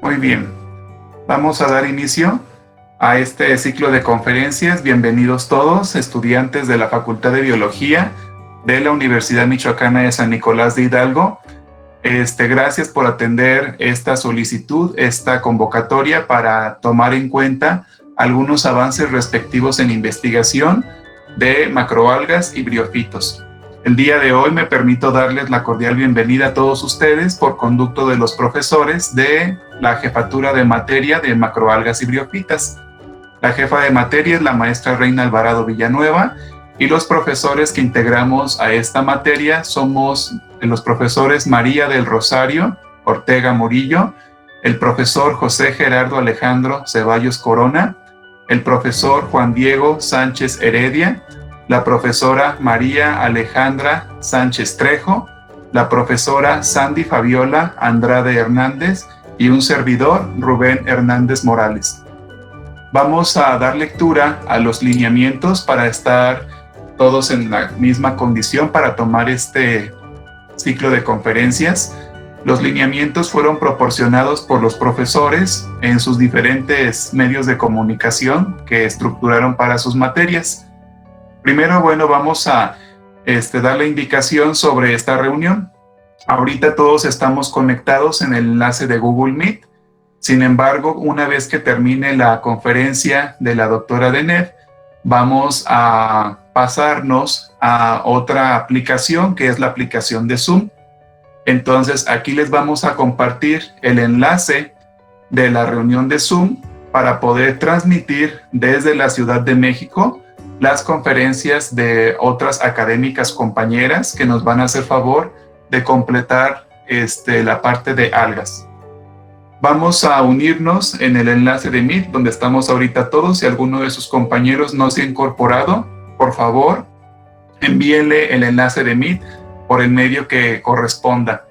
Muy bien, vamos a dar inicio a este ciclo de conferencias. Bienvenidos todos, estudiantes de la Facultad de Biología de la Universidad Michoacana de San Nicolás de Hidalgo. Gracias por atender esta solicitud, esta convocatoria para tomar en cuenta algunos avances respectivos en investigación de macroalgas y briófitos. El día de hoy me permito darles la cordial bienvenida a todos ustedes por conducto de los profesores de la jefatura de materia de macroalgas y briófitas. La jefa de materia es la maestra Reina Alvarado Villanueva y los profesores que integramos a esta materia somos los profesores María del Rosario Ortega Murillo, el profesor José Gerardo Alejandro Ceballos Corona, el profesor Juan Diego Sánchez Heredia, la profesora María Alejandra Sánchez Trejo, la profesora Sandy Fabiola Andrade Hernández y un servidor, Rubén Hernández Morales. Vamos a dar lectura a los lineamientos para estar todos en la misma condición para tomar este ciclo de conferencias. Los lineamientos fueron proporcionados por los profesores en sus diferentes medios de comunicación que estructuraron para sus materias. Primero, vamos a dar la indicación sobre esta reunión. Ahorita todos estamos conectados en el enlace de Google Meet. Sin embargo, una vez que termine la conferencia de la doctora Deneb, vamos a pasarnos a otra aplicación, que es la aplicación de Zoom. Entonces, aquí les vamos a compartir el enlace de la reunión de Zoom para poder transmitir desde la Ciudad de México las conferencias de otras académicas compañeras que nos van a hacer favor de completar la parte de algas. Vamos a unirnos en el enlace de Meet, donde estamos ahorita todos. Si alguno de sus compañeros no se ha incorporado, por favor, envíenle el enlace de Meet por el medio que corresponda.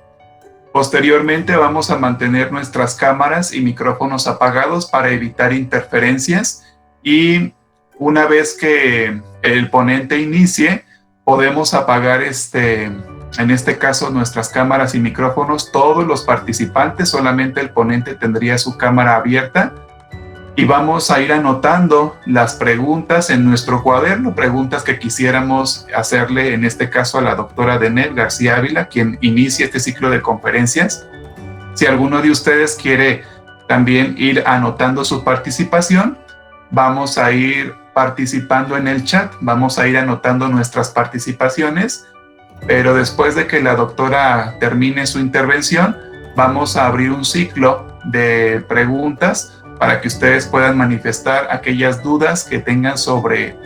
Posteriormente vamos a mantener nuestras cámaras y micrófonos apagados para evitar interferencias y una vez que el ponente inicie, podemos apagar en este caso nuestras cámaras y micrófonos, todos los participantes, solamente el ponente tendría su cámara abierta y vamos a ir anotando las preguntas en nuestro cuaderno, preguntas que quisiéramos hacerle en este caso a la doctora Deneb García Ávila, quien inicia este ciclo de conferencias. Si alguno de ustedes quiere también ir anotando su participación, vamos a ir participando en el chat, vamos a ir anotando nuestras participaciones, pero después de que la doctora termine su intervención, vamos a abrir un ciclo de preguntas para que ustedes puedan manifestar aquellas dudas que tengan sobre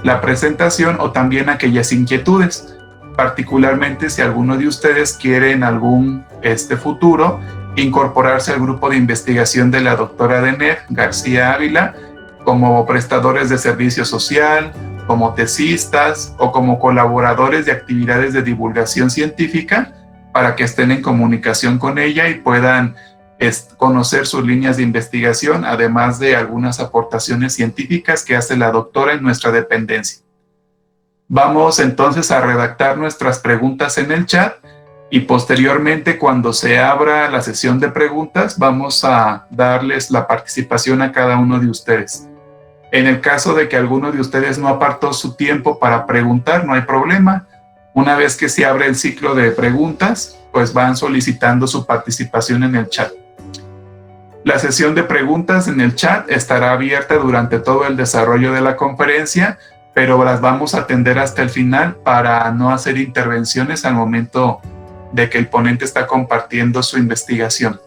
la presentación o también aquellas inquietudes, particularmente si alguno de ustedes quiere en algún futuro incorporarse al grupo de investigación de la doctora Deneb García Ávila, como prestadores de servicio social, como tesistas o como colaboradores de actividades de divulgación científica, para que estén en comunicación con ella y puedan conocer sus líneas de investigación, además de algunas aportaciones científicas que hace la doctora en nuestra dependencia. Vamos entonces a redactar nuestras preguntas en el chat y posteriormente, cuando se abra la sesión de preguntas, vamos a darles la participación a cada uno de ustedes. En el caso de que alguno de ustedes no apartó su tiempo para preguntar, no hay problema. Una vez que se abre el ciclo de preguntas, pues van solicitando su participación en el chat. La sesión de preguntas en el chat estará abierta durante todo el desarrollo de la conferencia, pero las vamos a atender hasta el final para no hacer intervenciones al momento de que el ponente está compartiendo su investigación.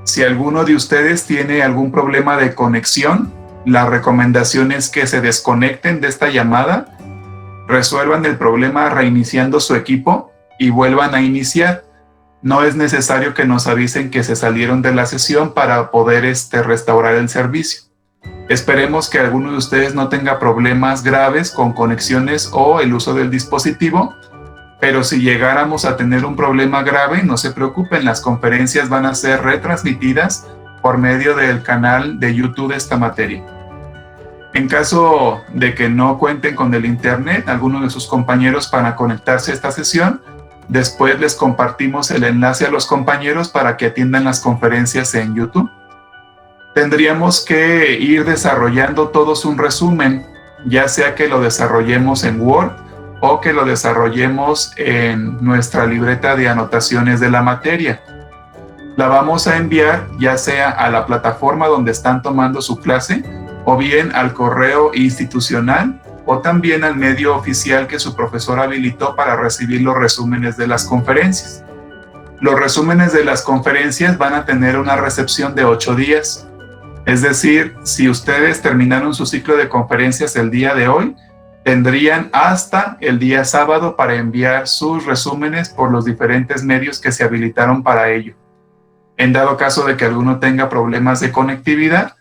Si alguno de ustedes tiene algún problema de conexión, la recomendación es que se desconecten de esta llamada, resuelvan el problema reiniciando su equipo y vuelvan a iniciar. No es necesario que nos avisen que se salieron de la sesión para poder restaurar el servicio. Esperemos que alguno de ustedes no tenga problemas graves con conexiones o el uso del dispositivo, pero si llegáramos a tener un problema grave, no se preocupen, las conferencias van a ser retransmitidas por medio del canal de YouTube de esta materia. En caso de que no cuenten con el internet, alguno de sus compañeros para conectarse a esta sesión, Después les compartimos el enlace a los compañeros para que atiendan las conferencias en YouTube. Tendríamos que ir desarrollando todos un resumen, ya sea que lo desarrollemos en Word o que lo desarrollemos en nuestra libreta de anotaciones de la materia. La vamos a enviar ya sea a la plataforma donde están tomando su clase o bien al correo institucional o también al medio oficial que su profesor habilitó para recibir los resúmenes de las conferencias. Los resúmenes de las conferencias van a tener una recepción de 8 días. Es decir, si ustedes terminaron su ciclo de conferencias el día de hoy, tendrían hasta el día sábado para enviar sus resúmenes por los diferentes medios que se habilitaron para ello. En dado caso de que alguno tenga problemas de conectividad,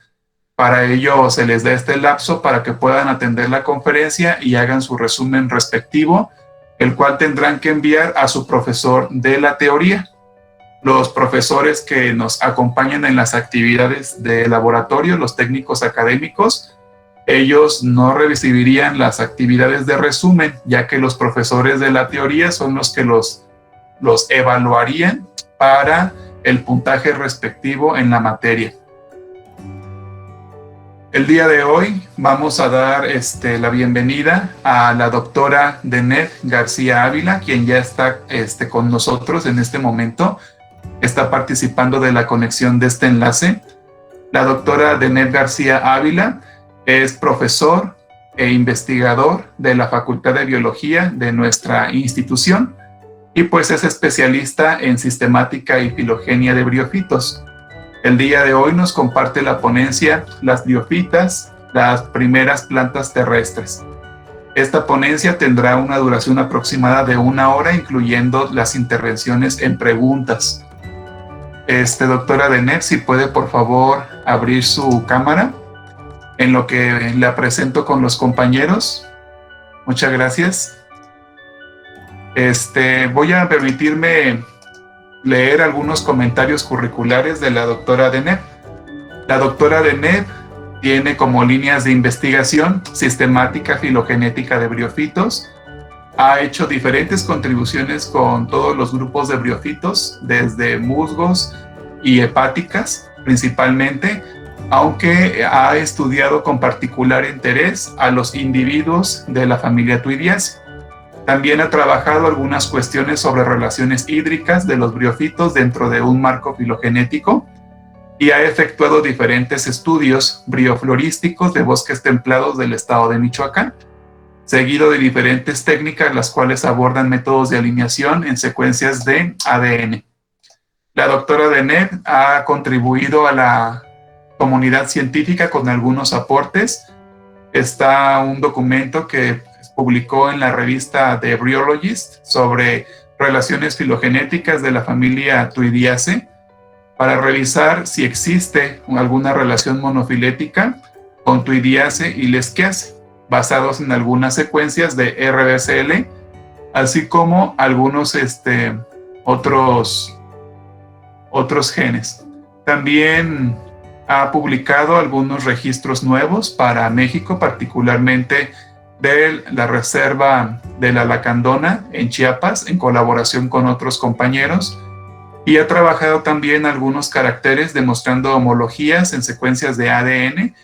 para ello se les da este lapso para que puedan atender la conferencia y hagan su resumen respectivo, el cual tendrán que enviar a su profesor de la teoría. Los profesores que nos acompañan en las actividades de laboratorio, los técnicos académicos, ellos no recibirían las actividades de resumen, ya que los profesores de la teoría son los que los evaluarían para el puntaje respectivo en la materia. El día de hoy vamos a dar la bienvenida a la doctora Deneb García Ávila, quien ya está con nosotros en este momento. Está participando de la conexión de este enlace. La doctora Deneb García Ávila es profesor e investigador de la Facultad de Biología de nuestra institución y pues es especialista en sistemática y filogenia de briófitos. El día de hoy nos comparte la ponencia Las briófitas, las primeras plantas terrestres. Esta ponencia tendrá una duración aproximada de 1 hora, incluyendo las intervenciones en preguntas. Doctora Deneb, si puede por favor abrir su cámara en lo que la presento con los compañeros. Muchas gracias. Voy a permitirme leer algunos comentarios curriculares de la doctora Deneb. La doctora Deneb tiene como líneas de investigación sistemática filogenética de briófitos. Ha hecho diferentes contribuciones con todos los grupos de briófitos, desde musgos y hepáticas principalmente, aunque ha estudiado con particular interés a los individuos de la familia Tuidiaceae. También ha trabajado algunas cuestiones sobre relaciones hídricas de los briófitos dentro de un marco filogenético y ha efectuado diferentes estudios brioflorísticos de bosques templados del estado de Michoacán, seguido de diferentes técnicas las cuales abordan métodos de alineación en secuencias de ADN. La doctora Deneb ha contribuido a la comunidad científica con algunos aportes. Está un documento que publicó en la revista The Bryologist sobre relaciones filogenéticas de la familia Tuidiaceae para revisar si existe alguna relación monofilética con Tuidiaceae y Leschhiaceae, basados en algunas secuencias de RBCL, así como algunos otros genes. También ha publicado algunos registros nuevos para México, particularmente de la Reserva de la Lacandona en Chiapas, en colaboración con otros compañeros, y ha trabajado también algunos caracteres demostrando homologías en secuencias de ADN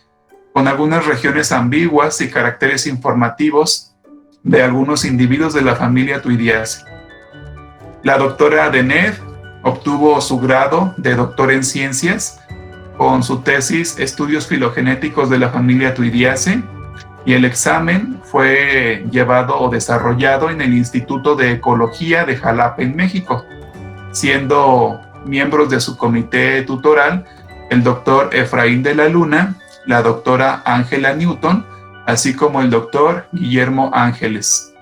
con algunas regiones ambiguas y caracteres informativos de algunos individuos de la familia Tuidiaceae. La doctora Deneb obtuvo su grado de doctor en ciencias con su tesis Estudios filogenéticos de la familia Tuidiaceae, y el examen fue llevado o desarrollado en el Instituto de Ecología de Jalapa, en México, siendo miembros de su comité tutoral el doctor Efraín de la Luna, la doctora Ángela Newton, así como el doctor Guillermo Ángeles.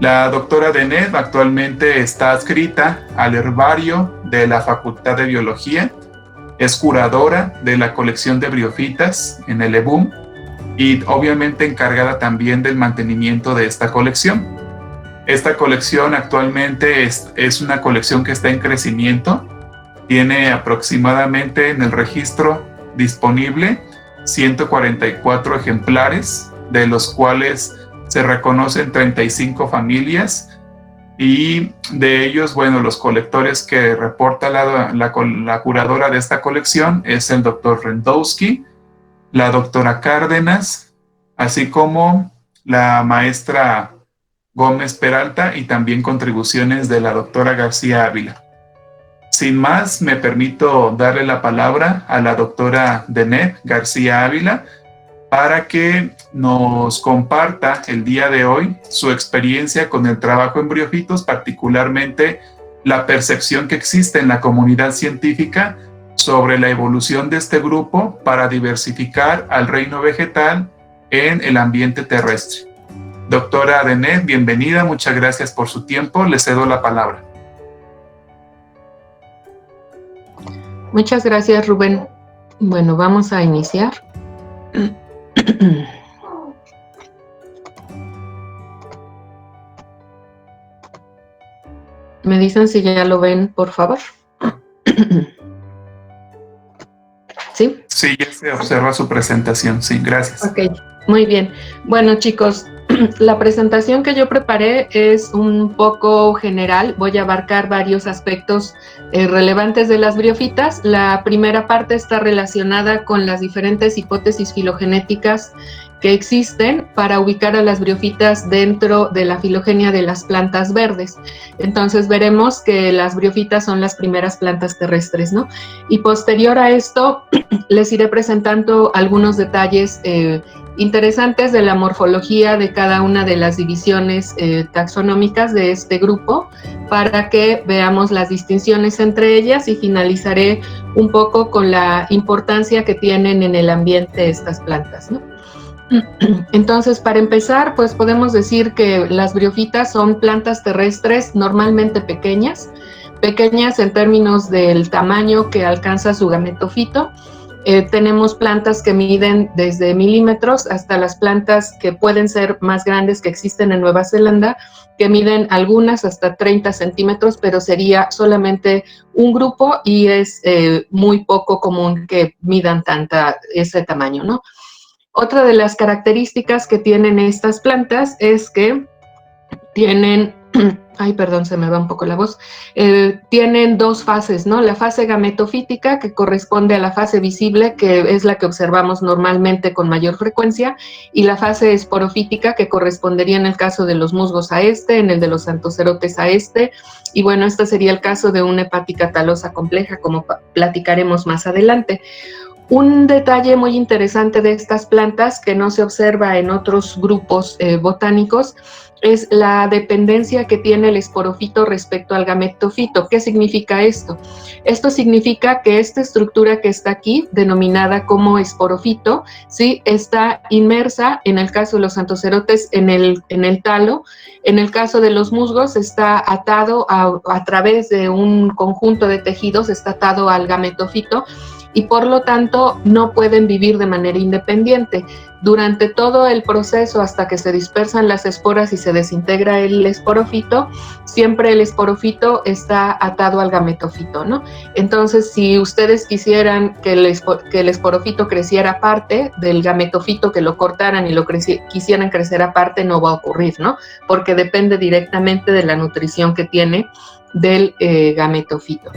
La doctora Deneb actualmente está adscrita al herbario de la Facultad de Biología, es curadora de la colección de briófitas en el EBUM y obviamente encargada también del mantenimiento de esta colección. Esta colección actualmente es una colección que está en crecimiento, tiene aproximadamente en el registro disponible 144 ejemplares, de los cuales se reconocen 35 familias Y de ellos, bueno, los colectores que reporta la curadora de esta colección es el doctor Rendowski, la doctora Cárdenas, así como la maestra Gómez Peralta y también contribuciones de la doctora García Ávila. Sin más, me permito darle la palabra a la doctora Denet García Ávila para que nos comparta el día de hoy su experiencia con el trabajo en briófitos, particularmente la percepción que existe en la comunidad científica sobre la evolución de este grupo para diversificar al reino vegetal en el ambiente terrestre. Doctora Denet, bienvenida, muchas gracias por su tiempo, le cedo la palabra. Muchas gracias, Rubén. Bueno, vamos a iniciar. ¿Me dicen si ya lo ven, por favor? ¿Sí? Sí, ya se observa su presentación, sí, gracias. Ok, muy bien. Bueno, chicos, la presentación que yo preparé es un poco general. Voy a abarcar varios aspectos relevantes de las briófitas. La primera parte está relacionada con las diferentes hipótesis filogenéticas que existen para ubicar a las briófitas dentro de la filogenia de las plantas verdes. Entonces veremos que las briófitas son las primeras plantas terrestres, ¿no? Y posterior a esto les iré presentando algunos detalles interesantes de la morfología de cada una de las divisiones taxonómicas de este grupo para que veamos las distinciones entre ellas, y finalizaré un poco con la importancia que tienen en el ambiente estas plantas, ¿no? Entonces, para empezar, pues podemos decir que las briófitas son plantas terrestres normalmente pequeñas en términos del tamaño que alcanza su gametofito. Tenemos plantas que miden desde milímetros hasta las plantas que pueden ser más grandes que existen en Nueva Zelanda, que miden algunas hasta 30 centímetros, pero sería solamente un grupo y es muy poco común que midan ese tamaño, ¿no? Otra de las características que tienen estas plantas es que tienen, ay, perdón, se me va un poco la voz, tienen dos fases, ¿no? La fase gametofítica, que corresponde a la fase visible, que es la que observamos normalmente con mayor frecuencia, y la fase esporofítica, que correspondería en el caso de los musgos a este, en el de los anthocerotes a este, y bueno, este sería el caso de una hepática talosa compleja, como platicaremos más adelante. Un detalle muy interesante de estas plantas que no se observa en otros grupos botánicos es la dependencia que tiene el esporofito respecto al gametofito. ¿Qué significa esto? Esto significa que esta estructura que está aquí, denominada como esporofito, ¿sí?, está inmersa, en el caso de los anthocerotes, en el talo. En el caso de los musgos está atado a través de un conjunto de tejidos, está atado al gametofito, y por lo tanto no pueden vivir de manera independiente. Durante todo el proceso, hasta que se dispersan las esporas y se desintegra el esporofito, siempre el esporofito está atado al gametofito, ¿no? Entonces, si ustedes quisieran que el esporofito creciera aparte del gametofito, que lo cortaran y lo quisieran crecer aparte, no va a ocurrir, ¿no? Porque depende directamente de la nutrición que tiene del gametofito.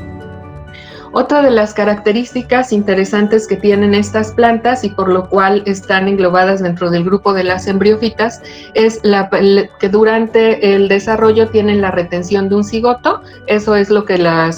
Otra de las características interesantes que tienen estas plantas, y por lo cual están englobadas dentro del grupo de las embriófitas, es que durante el desarrollo tienen la retención de un cigoto. Eso es lo que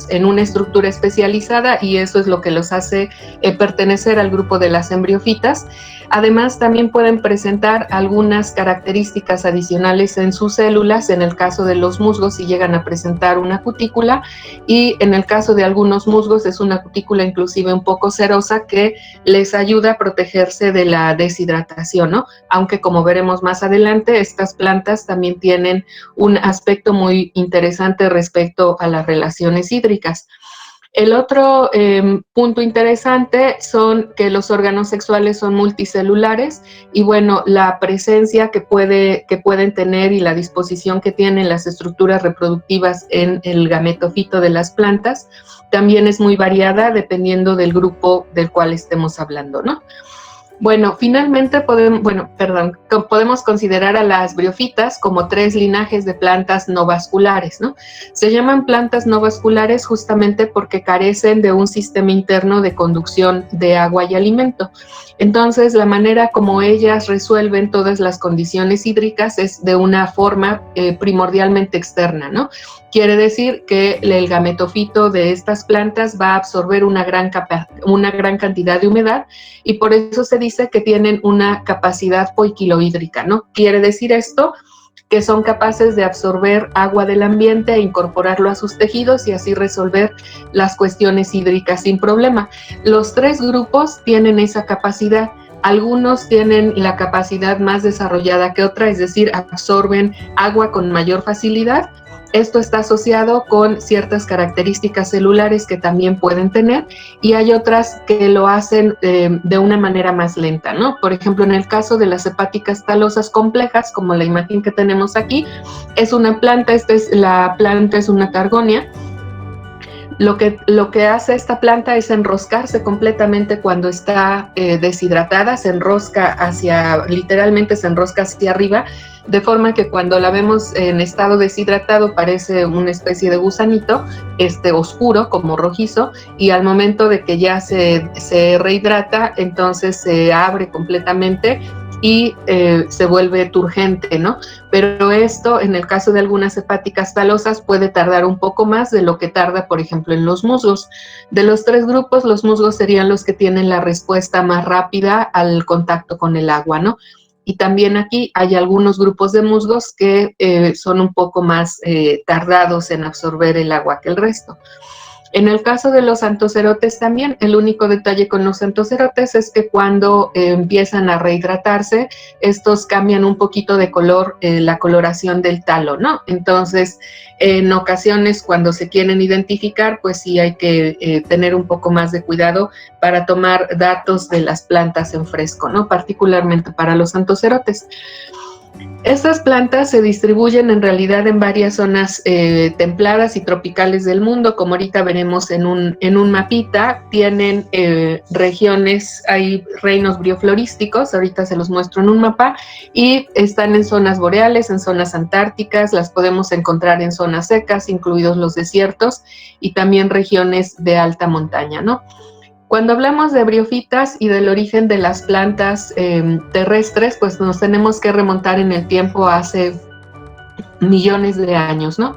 en una estructura especializada, y eso es lo que los hace pertenecer al grupo de las embriófitas. Además, también pueden presentar algunas características adicionales en sus células. En el caso de los musgos, si llegan a presentar una cutícula, y en el caso de algunos musgos es una cutícula inclusive un poco cerosa que les ayuda a protegerse de la deshidratación, ¿no? Aunque, como veremos más adelante, estas plantas también tienen un aspecto muy interesante respecto a las relaciones hídricas. El otro punto interesante son que los órganos sexuales son multicelulares, y bueno, la presencia que pueden tener y la disposición que tienen las estructuras reproductivas en el gametofito de las plantas también es muy variada dependiendo del grupo del cual estemos hablando, ¿no? Bueno, finalmente podemos considerar a las briófitas como 3 linajes de plantas no vasculares, ¿no? Se llaman plantas no vasculares justamente porque carecen de un sistema interno de conducción de agua y alimento. Entonces, la manera como ellas resuelven todas las condiciones hídricas es de una forma primordialmente externa, ¿no? Quiere decir que el gametofito de estas plantas va a absorber una gran cantidad de humedad y por eso se dice que tienen una capacidad poiquilohídrica, ¿no? Quiere decir esto que son capaces de absorber agua del ambiente e incorporarlo a sus tejidos y así resolver las cuestiones hídricas sin problema. Los 3 grupos tienen esa capacidad. Algunos tienen la capacidad más desarrollada que otra, es decir, absorben agua con mayor facilidad. Esto está asociado con ciertas características celulares que también pueden tener y hay otras que lo hacen de una manera más lenta, ¿no? Por ejemplo, en el caso de las hepáticas talosas complejas, como la imagen que tenemos aquí, es una planta, la planta es una targonia. Lo que hace esta planta es enroscarse completamente cuando está deshidratada, literalmente se enrosca hacia arriba, de forma que cuando la vemos en estado deshidratado parece una especie de gusanito, oscuro, como rojizo, y al momento de que ya se rehidrata, entonces se abre completamente y se vuelve turgente, ¿no? Pero esto, en el caso de algunas hepáticas talosas, puede tardar un poco más de lo que tarda, por ejemplo, en los musgos. De los 3 grupos, los musgos serían los que tienen la respuesta más rápida al contacto con el agua, ¿no? Y también aquí hay algunos grupos de musgos que son un poco más tardados en absorber el agua que el resto. En el caso de los antocerotes también, el único detalle con los antocerotes es que cuando empiezan a rehidratarse, estos cambian un poquito de color, la coloración del talo, ¿no? Entonces, en ocasiones cuando se quieren identificar, pues sí hay que tener un poco más de cuidado para tomar datos de las plantas en fresco, ¿no? Particularmente para los antocerotes. Estas plantas se distribuyen en realidad en varias zonas templadas y tropicales del mundo, como ahorita veremos en un mapita. Tienen regiones, hay reinos brioflorísticos, ahorita se los muestro en un mapa, y están en zonas boreales, en zonas antárticas, las podemos encontrar en zonas secas, incluidos los desiertos, y también regiones de alta montaña, ¿no? Cuando hablamos de briófitas y del origen de las plantas terrestres, pues nos tenemos que remontar en el tiempo hace millones de años, ¿no?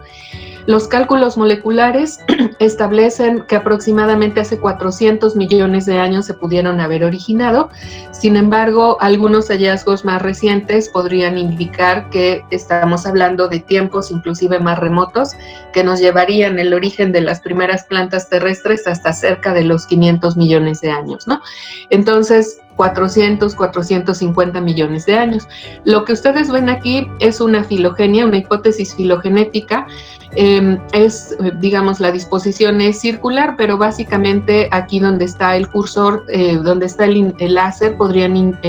Los cálculos moleculares establecen que aproximadamente hace 400 millones de años se pudieron haber originado. Sin embargo, algunos hallazgos más recientes podrían indicar que estamos hablando de tiempos inclusive más remotos que nos llevarían el origen de las primeras plantas terrestres hasta cerca de los 500 millones de años, ¿no? Entonces, 450 millones de años. Lo que ustedes ven aquí es una filogenia, una hipótesis filogenética. Digamos, la disposición es circular, pero básicamente aquí donde está el cursor, donde está el láser, podrían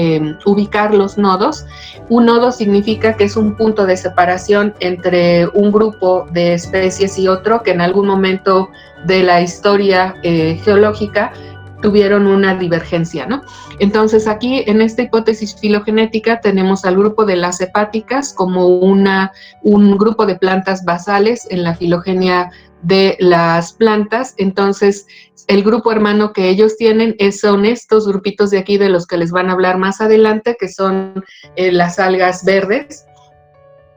ubicar los nodos. Un nodo significa que es un punto de separación entre un grupo de especies y otro que en algún momento de la historia geológica tuvieron una divergencia, ¿no? Entonces aquí en esta hipótesis filogenética tenemos al grupo de las hepáticas como un grupo de plantas basales en la filogenia de las plantas. Entonces el grupo hermano que ellos tienen son estos grupitos de aquí de los que les van a hablar más adelante, que son las algas verdes.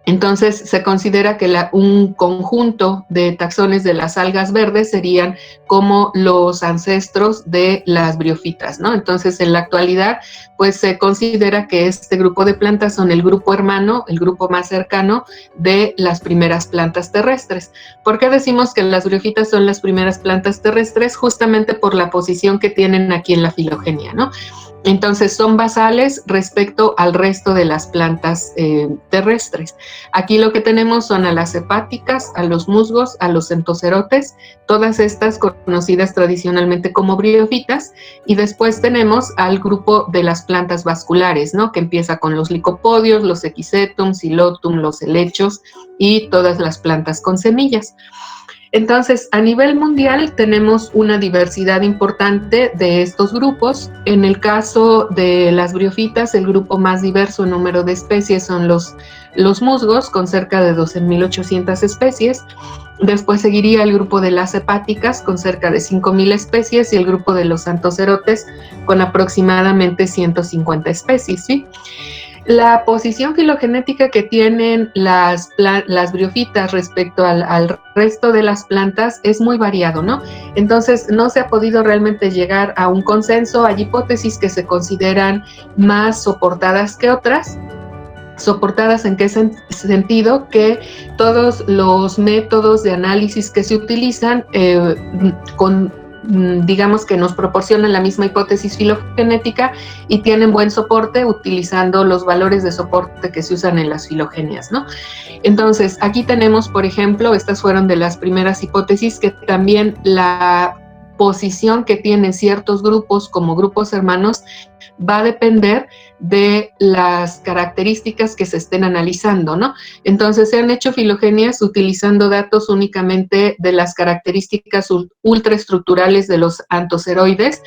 Entonces, se considera que un conjunto de taxones de las algas verdes serían como los ancestros de las briófitas, ¿no? Entonces, en la actualidad, pues se considera que este grupo de plantas son el grupo hermano, el grupo más cercano de las primeras plantas terrestres. ¿Por qué decimos que las briófitas son las primeras plantas terrestres? Justamente por la posición que tienen aquí en la filogenia, ¿no? Entonces son basales respecto al resto de las plantas terrestres. Aquí lo que tenemos son a las hepáticas, a los musgos, a los entocerotes, todas estas conocidas tradicionalmente como briófitas, y después tenemos al grupo de las plantas vasculares, ¿no? Que empieza con los licopodios, los equisetum, silotum, los helechos y todas las plantas con semillas. Entonces, a nivel mundial tenemos una diversidad importante de estos grupos. En el caso de las briófitas, el grupo más diverso en número de especies son los musgos, con cerca de 12.800 especies. Después seguiría el grupo de las hepáticas, con cerca de 5.000 especies, y el grupo de los antocerotes, con aproximadamente 150 especies, ¿sí? La posición filogenética que tienen las briófitas respecto al resto de las plantas es muy variado, ¿no? Entonces, no se ha podido realmente llegar a un consenso. Hay hipótesis que se consideran más soportadas que otras. ¿Soportadas en qué sentido? Que todos los métodos de análisis que se utilizan digamos que nos proporcionan la misma hipótesis filogenética y tienen buen soporte utilizando los valores de soporte que se usan en las filogenias, ¿no? Entonces, aquí tenemos, por ejemplo, estas fueron de las primeras hipótesis, que también la posición que tienen ciertos grupos como grupos hermanos va a depender de las características que se estén analizando, ¿no? Entonces, se han hecho filogenias utilizando datos únicamente de las características ultraestructurales de los antoceroides,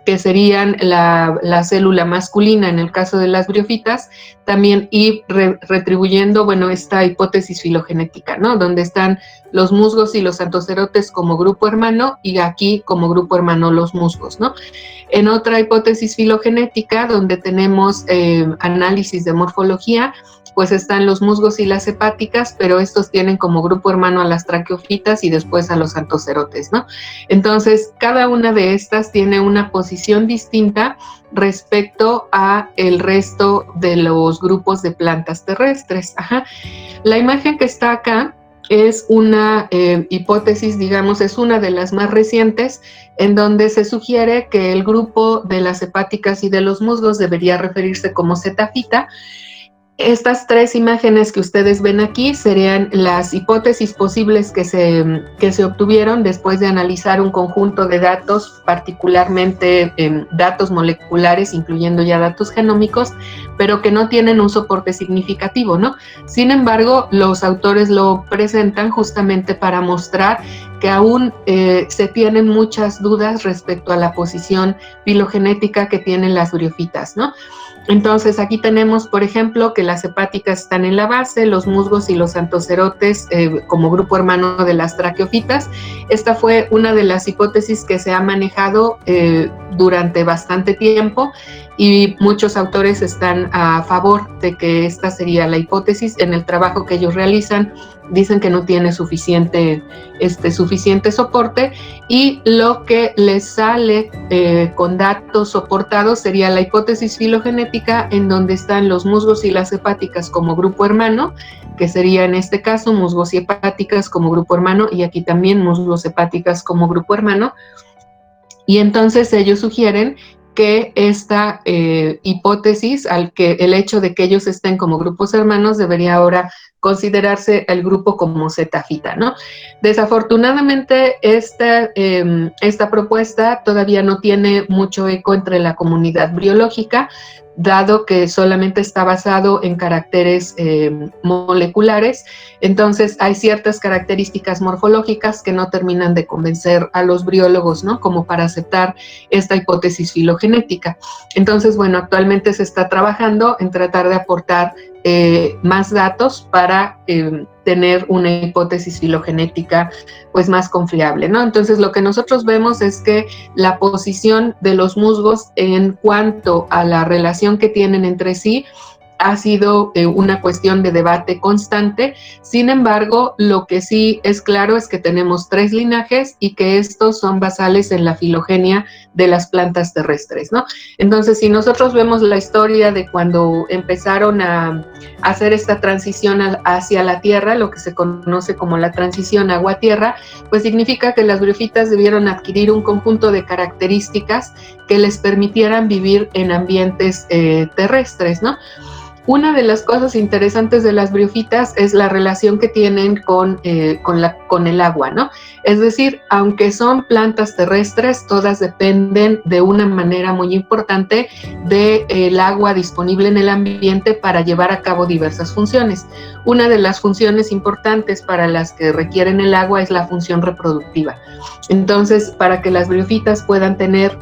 que serían la célula masculina en el caso de las briófitas, también y retribuyendo, bueno, esta hipótesis filogenética, ¿no? Donde están los musgos y los antocerotes como grupo hermano, y aquí como grupo hermano los musgos, ¿no? En otra hipótesis filogenética, donde tenemos análisis de morfología, pues están los musgos y las hepáticas, pero estos tienen como grupo hermano a las traqueofitas y después a los antocerotes, ¿no? Entonces, cada una de estas tiene una posición distinta respecto a el resto de los grupos de plantas terrestres. Ajá. La imagen que está acá es una hipótesis, digamos, es una de las más recientes, en donde se sugiere que el grupo de las hepáticas y de los musgos debería referirse como cetafita. Estas tres imágenes que ustedes ven aquí serían las hipótesis posibles que se obtuvieron después de analizar un conjunto de datos, particularmente datos moleculares, incluyendo ya datos genómicos, pero que no tienen un soporte significativo, ¿no? Sin embargo, los autores lo presentan justamente para mostrar que aún se tienen muchas dudas respecto a la posición filogenética que tienen las briófitas, ¿no? Entonces, aquí tenemos, por ejemplo, que las hepáticas están en la base, los musgos y los antocerotes como grupo hermano de las traqueofitas. Esta fue una de las hipótesis que se ha manejado durante bastante tiempo, y muchos autores están a favor de que esta sería la hipótesis. En el trabajo que ellos realizan, dicen que no tiene suficiente soporte, y lo que les sale con datos soportados sería la hipótesis filogenética, en donde están los musgos y las hepáticas como grupo hermano, que sería en este caso musgos y hepáticas como grupo hermano, y aquí también musgos hepáticas como grupo hermano. Y entonces ellos sugieren que esta hipótesis, el hecho de que ellos estén como grupos hermanos, debería ahora considerarse el grupo como cetafita, ¿no? Desafortunadamente, esta propuesta todavía no tiene mucho eco entre la comunidad briológica, dado que solamente está basado en caracteres moleculares. Entonces hay ciertas características morfológicas que no terminan de convencer a los briólogos, ¿no? Como para aceptar esta hipótesis filogenética. Entonces, bueno, actualmente se está trabajando en tratar de aportar más datos para tener una hipótesis filogenética pues más confiable, ¿no? Entonces, lo que nosotros vemos es que la posición de los musgos en cuanto a la relación que tienen entre sí ha sido una cuestión de debate constante. Sin embargo, lo que sí es claro es que tenemos 3 linajes y que estos son basales en la filogenia de las plantas terrestres, ¿no? Entonces, si nosotros vemos la historia de cuando empezaron a hacer esta transición hacia la tierra, lo que se conoce como la transición agua-tierra, pues significa que las briófitas debieron adquirir un conjunto de características que les permitieran vivir en ambientes terrestres, ¿no? Una de las cosas interesantes de las briófitas es la relación que tienen con el agua, ¿no? Es decir, aunque son plantas terrestres, todas dependen de una manera muy importante del agua disponible en el ambiente para llevar a cabo diversas funciones. Una de las funciones importantes para las que requieren el agua es la función reproductiva. Entonces, para que las briófitas puedan tener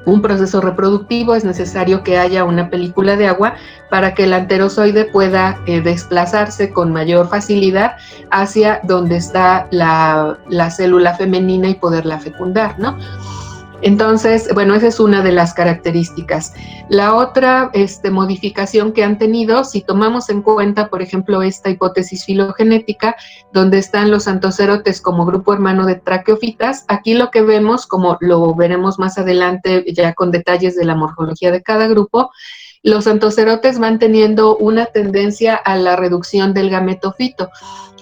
un proceso reproductivo es necesario que haya una película de agua para que el anterozoide pueda desplazarse con mayor facilidad hacia donde está la célula femenina y poderla fecundar, ¿no? Entonces, bueno, esa es una de las características. La otra modificación que han tenido, si tomamos en cuenta, por ejemplo, esta hipótesis filogenética, donde están los anthocerotes como grupo hermano de traqueofitas, aquí lo que vemos, como lo veremos más adelante ya con detalles de la morfología de cada grupo, los anthocerotes van teniendo una tendencia a la reducción del gametofito.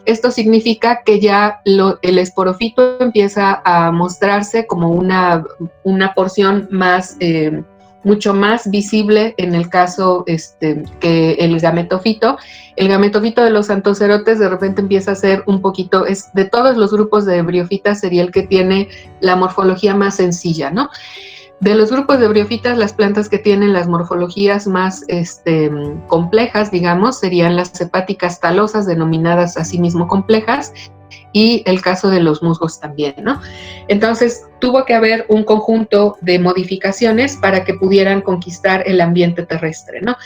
Esto significa que ya el esporofito empieza a mostrarse como una porción más, mucho más visible en el caso que el gametofito. El gametofito de los anthocerotes de repente empieza a ser un poquito, de todos los grupos de briófitas sería el que tiene la morfología más sencilla, ¿no? De los grupos de briófitas, las plantas que tienen las morfologías más complejas, digamos, serían las hepáticas talosas, denominadas asimismo complejas, y el caso de los musgos también, ¿no? Entonces, tuvo que haber un conjunto de modificaciones para que pudieran conquistar el ambiente terrestre, ¿no?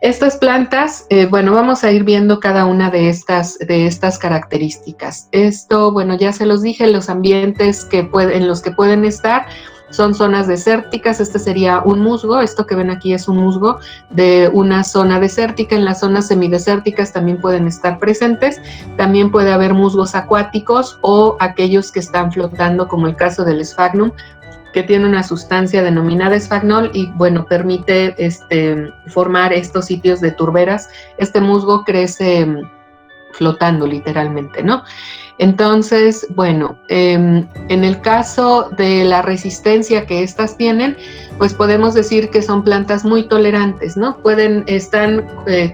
Estas plantas, bueno, vamos a ir viendo cada una de estas características. Esto, bueno, ya se los dije, los ambientes en los que pueden estar son zonas desérticas. Este sería un musgo, esto que ven aquí es un musgo de una zona desértica. En las zonas semidesérticas también pueden estar presentes. También puede haber musgos acuáticos o aquellos que están flotando, como el caso del sphagnum, que tiene una sustancia denominada esfagnol y, bueno, permite formar estos sitios de turberas. Este musgo crece flotando literalmente, ¿no? Entonces, bueno, en el caso de la resistencia que estas tienen, pues podemos decir que son plantas muy tolerantes, ¿no? Están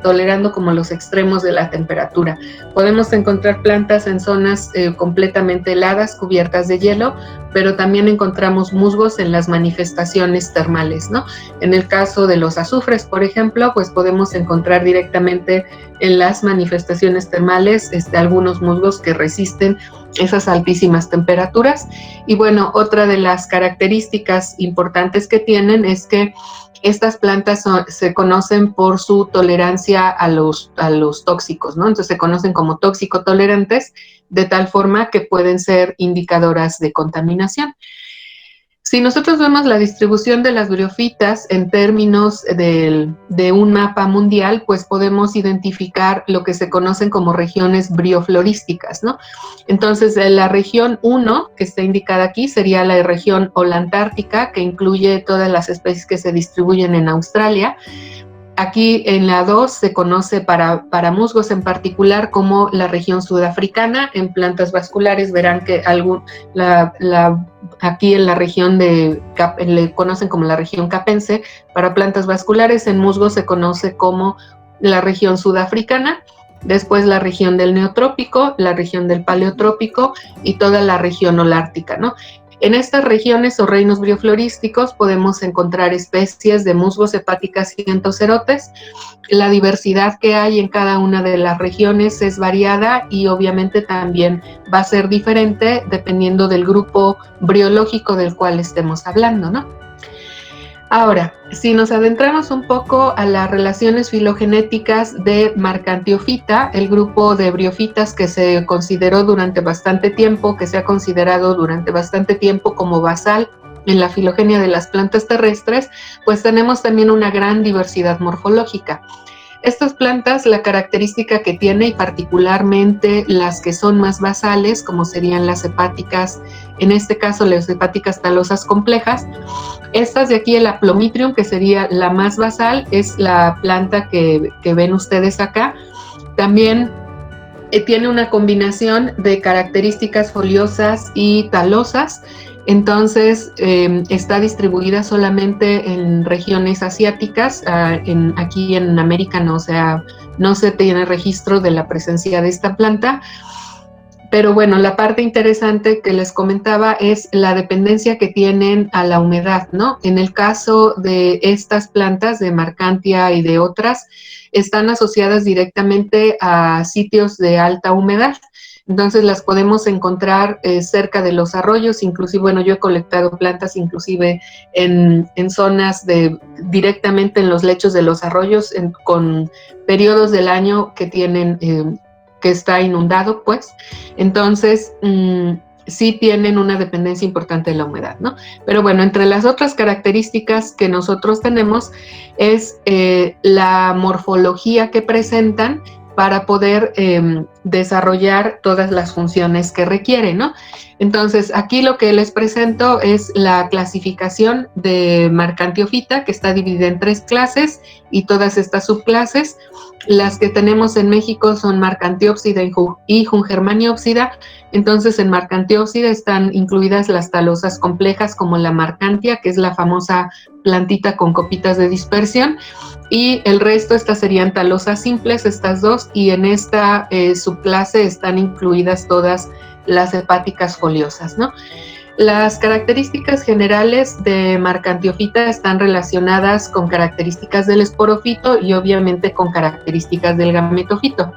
tolerando como los extremos de la temperatura. Podemos encontrar plantas en zonas completamente heladas, cubiertas de hielo, pero también encontramos musgos en las manifestaciones termales, ¿no? En el caso de los azufres, por ejemplo, pues podemos encontrar directamente en las manifestaciones termales algunos musgos que resisten esas altísimas temperaturas. Y bueno, otra de las características importantes que tienen es que estas plantas se conocen por su tolerancia a los tóxicos, ¿no? Entonces se conocen como tóxico tolerantes, de tal forma que pueden ser indicadoras de contaminación. Si nosotros vemos la distribución de las briófitas en términos de un mapa mundial, pues podemos identificar lo que se conocen como regiones brioflorísticas, ¿no? Entonces, la región 1, que está indicada aquí, sería la región holantártica, que incluye todas las especies que se distribuyen en Australia. Aquí en la 2 se conoce para musgos en particular como la región sudafricana. En plantas vasculares verán que aquí en la región le conocen como la región capense. Para plantas vasculares en musgos se conoce como la región sudafricana. Después la región del neotrópico, la región del paleotrópico y toda la región holártica, ¿no? En estas regiones o reinos brioflorísticos podemos encontrar especies de musgos, hepáticas y anthocerotes. La diversidad que hay en cada una de las regiones es variada y obviamente también va a ser diferente dependiendo del grupo briológico del cual estemos hablando, ¿no? Ahora, si nos adentramos un poco a las relaciones filogenéticas de Marcantiophyta, el grupo de briófitas que se consideró durante bastante tiempo, que se ha considerado durante bastante tiempo como basal en la filogenia de las plantas terrestres, pues tenemos también una gran diversidad morfológica. Estas plantas, la característica que tiene, y particularmente las que son más basales, como serían las hepáticas, en este caso las hepáticas talosas complejas, estas de aquí, el Aplomitrium, que sería la más basal, es la planta que ven ustedes acá. También tiene una combinación de características foliosas y talosas. Entonces está distribuida solamente en regiones asiáticas. Aquí en América no se tiene registro de la presencia de esta planta. Pero bueno, la parte interesante que les comentaba es la dependencia que tienen a la humedad, ¿no? En el caso de estas plantas, de Marchantia y de otras, están asociadas directamente a sitios de alta humedad. Entonces las podemos encontrar cerca de los arroyos, inclusive, bueno, yo he colectado plantas inclusive en zonas directamente en los lechos de los arroyos, con periodos del año que tienen que está inundado, pues. Entonces, sí tienen una dependencia importante de la humedad, ¿no? Pero bueno, entre las otras características que nosotros tenemos es la morfología que presentan para poder desarrollar todas las funciones que requieren, ¿no? Entonces, aquí lo que les presento es la clasificación de Marchantiophyta, que está dividida en 3 clases y todas estas subclases. Las que tenemos en México son Marchantiopsida y Jungermaniopsida. Entonces, en Marchantiopsida están incluidas las talosas complejas como la Marchantia, que es la famosa plantita con copitas de dispersión, y el resto, estas serían talosas simples, estas dos, y en esta subclase están incluidas todas las hepáticas foliosas, ¿no? Las características generales de Marchantiophyta están relacionadas con características del esporofito y obviamente con características del gametofito.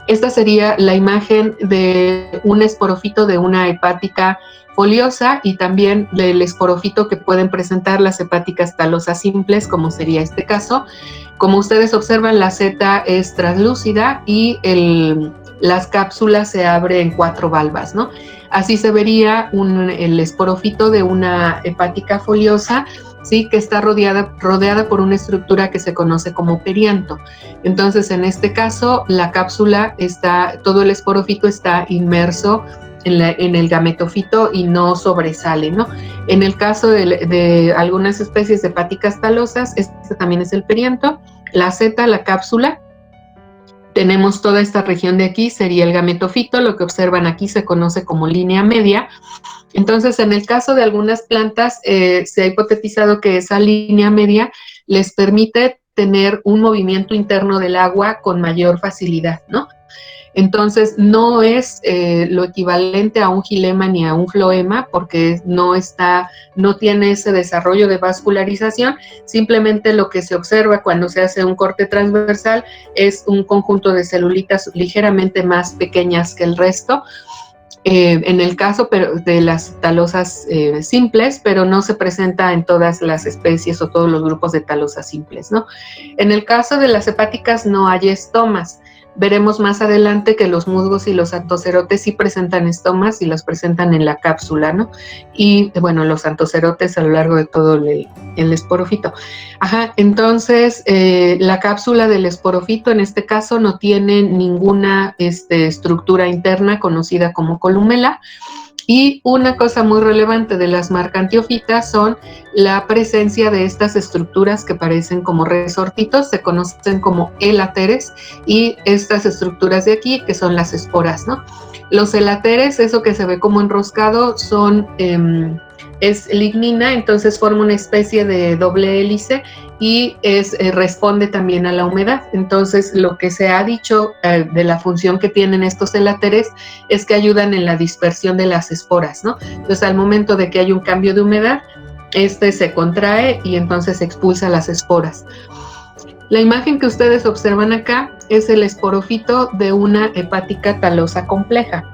Esta sería la imagen de un esporofito de una hepática foliosa y también del esporofito que pueden presentar las hepáticas talosas simples, como sería este caso. Como ustedes observan, la seta es translúcida y las cápsulas se abren en 4 valvas, ¿no? Así se vería el esporofito de una hepática foliosa, ¿sí? Que está rodeada por una estructura que se conoce como perianto. Entonces, en este caso, la cápsula todo el esporofito está inmerso en el gametofito y no sobresale, ¿no? En el caso de algunas especies de hepáticas talosas, este también es el perianto, la seta, la cápsula. Tenemos toda esta región de aquí, sería el gametofito, lo que observan aquí se conoce como línea media. Entonces, en el caso de algunas plantas, se ha hipotetizado que esa línea media les permite tener un movimiento interno del agua con mayor facilidad, ¿no? Entonces, no es lo equivalente a un gilema ni a un floema, porque no tiene ese desarrollo de vascularización. Simplemente lo que se observa cuando se hace un corte transversal es un conjunto de celulitas ligeramente más pequeñas que el resto, en el caso de las talosas simples, pero no se presenta en todas las especies o todos los grupos de talosas simples, ¿no? En el caso de las hepáticas no hay estomas. Veremos más adelante que los musgos y los antocerotes sí presentan estomas y los presentan en la cápsula, ¿no? Y bueno, los antocerotes a lo largo de todo el esporofito. Entonces la cápsula del esporofito en este caso no tiene ninguna estructura interna conocida como columela. Y una cosa muy relevante de las Marchantiophytas son la presencia de estas estructuras que parecen como resortitos, se conocen como elateres, y estas estructuras de aquí que son las esporas, ¿no? Los elateres, eso que se ve como enroscado, es lignina, entonces forma una especie de doble hélice y responde también a la humedad. Entonces, lo que se ha dicho de la función que tienen estos elateres es que ayudan en la dispersión de las esporas, ¿no? Entonces, al momento de que hay un cambio de humedad, se contrae y entonces expulsa las esporas. La imagen que ustedes observan acá es el esporofito de una hepática talosa compleja.